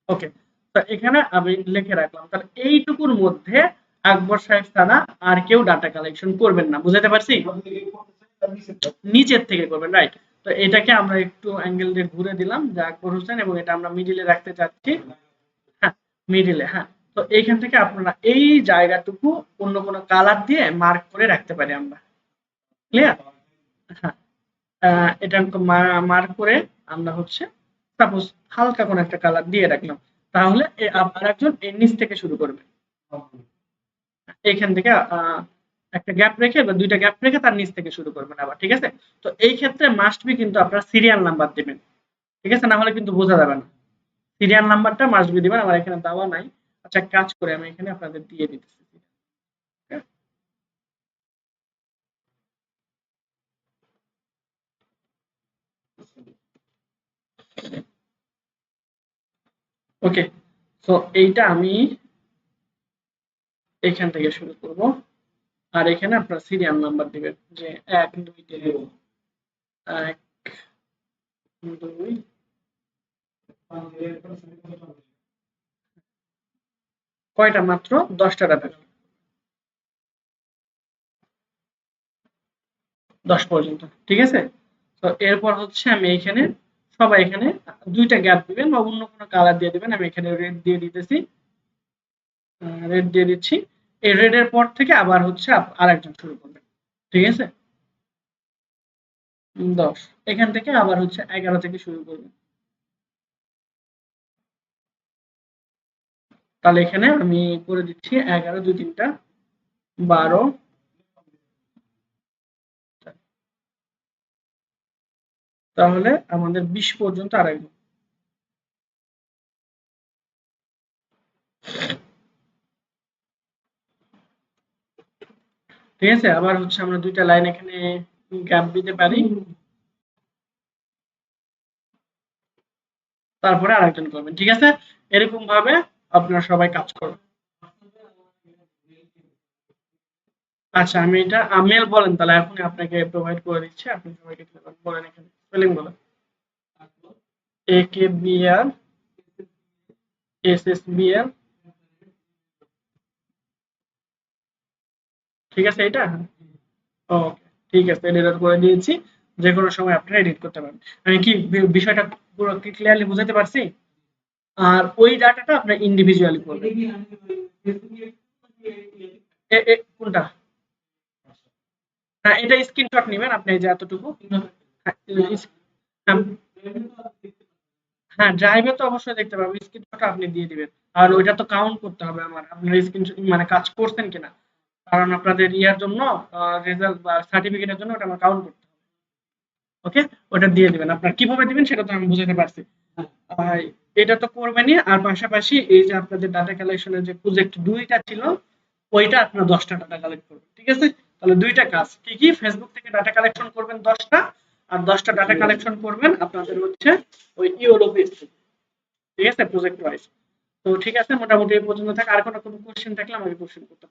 ওকে, তো এখানে আমি লিখে রাখলাম। তাহলে এইটুকুর মধ্যে আকবর সাহেব ছাড়া আর কেউ ডাটা কালেকশন করবেন না। বুঝাতে পারছি? নিচের থেকে করবেন, রাইট। তো এটাকে আমরা একটু অ্যাঙ্গেল দিয়ে ঘুরে দিলাম যে আকবর হোসেন, এবং এটা আমরা মিডিলে রাখতে চাচ্ছি। হ্যাঁ, মিডিলে, হ্যাঁ। তো এইখান থেকে আপনারা এই জায়গাটুকু অন্য কোনো কালার দিয়ে মার্ক করে রাখতে পারি আমরা। ক্লিয়ার? হ্যাঁ, এটা মার্ক করে আমরা হচ্ছে সাপোজ হালকা কোনো একটা কালার দিয়ে রাখলাম। তাহলে আরেকজন এর নিচ থেকে শুরু করবে। এখান থেকে একটা গ্যাপ রেখে বা 2টা গ্যাপ রেখে তার নিচ থেকে শুরু করবেন আবার। ঠিক আছে, তো এই ক্ষেত্রে মাস্ট বি কিন্তু আপনারা সিরিয়াল নাম্বার দিবেন। ঠিক আছে, না হলে কিন্তু বোঝা যাবে না। সিরিয়াল নাম্বারটা মাস্ট বি দিবেন। আমার এখানে দেওয়া নাই। আচ্ছা, কাজ করে আমি এখানে আপনাদের দিয়ে দিতেছি। ওকে, তো এইটা আমি এখান থেকে শুরু করব। আর এখানে আপনার সিরিয়াল নাম্বার দিবেন, যে 1 2 3 1 2 কয়টা? মাত্র 10টা ডাটা, 10 পর্যন্ত। ঠিক আছে, তো এরপর হচ্ছে আমি এখানে সবাই এখানে 2টা গ্যাপ দিবেন বা অন্য কোনো কালার দিয়ে দিবেন। আমি এখানে রেড দিয়ে দিতেছি, রেড দিয়ে দিচ্ছি। এই রেড এর পর থেকে আবার হচ্ছে আরেকজন শুরু করবেন। ঠিক আছে, 10 এখান থেকে আবার হচ্ছে 11 থেকে শুরু করবেন। তাহলে এখানে আমি করে দিচ্ছি 11 2 3টা 12। তাহলে আমাদের 20 পর্যন্ত আরেকজন। ঠিক আছে, আবার হচ্ছে আমরা 2টা লাইন এখানে গ্যাপ দিতে পারি, তারপরে আরেকজন করবেন। ঠিক আছে, এরকম ভাবে আপনারা সবাই কাজ করবেন। আচ্ছা, আমি এটা মেল বলেন, তাহলে এখনই আপনাকে প্রোভাইড করে দিচ্ছি। আপনি সবাইকে বলেন, এখানে স্পেলিং বলেন। AKBR SSBL। ঠিক আছে, এটা ওকে, ঠিক আছে, এডিটর করে দিয়েছি। যে কোনো সময় আপনারা এডিট করতে পারেন। আমি কি বিষয়টা পুরো ক্লিয়ারলি বুঝাতে পারছি? আর ওই ডাটাটা আপনার ইন্ডিভিজুয়ালি করবেন। কোনটা? হ্যাঁ, এটা স্ক্রিনশট নেবেন আপনি, এই যে এতটুকু। হ্যাঁ, হ্যাঁ, হ্যাঁ, ড্রাইভে তো অবশ্যই দেখতে পাবো। স্ক্রিনশট আপনি দিয়ে দিবেন। আর ওইটা তো কাউন্ট করতে হবে আমার, আপনার স্ক্রিনশট মানে কাজ করছেন কিনা। কারণ আপনাদের ইয়ার জন্য রেজাল্ট বা সার্টিফিকেটের জন্য ওটা আমার কাউন্ট করতে হবে। ওকে, ওটা দিয়ে দিবেন। আপনার কিভাবে দিবেন সেটা তো আমি বুঝাতে পারছি। আর এটা তো করবেনই, আর পাশাপাশি এই যে আপনাদের ডাটা কালেকশনের যে প্রজেক্ট 2টা ছিল, ওইটা আপনার 10টা ডাটা কালেক্ট করবেন। ঠিক আছে? তাহলে 2টা কাজ। কি, কি? ফেসবুক থেকে ডাটা কালেকশন করবেন 10টা, আর 10টা ডাটা কালেকশন করবেন আপনাদের হচ্ছে ওই ইওলো পেজ থেকে। ঠিক আছে? Project wise. তো ঠিক আছে, মোটামুটি এই পর্যন্ত থাকে। আর কোনো কোশ্চেন থাকলে আমাকে কোশ্চেন করতে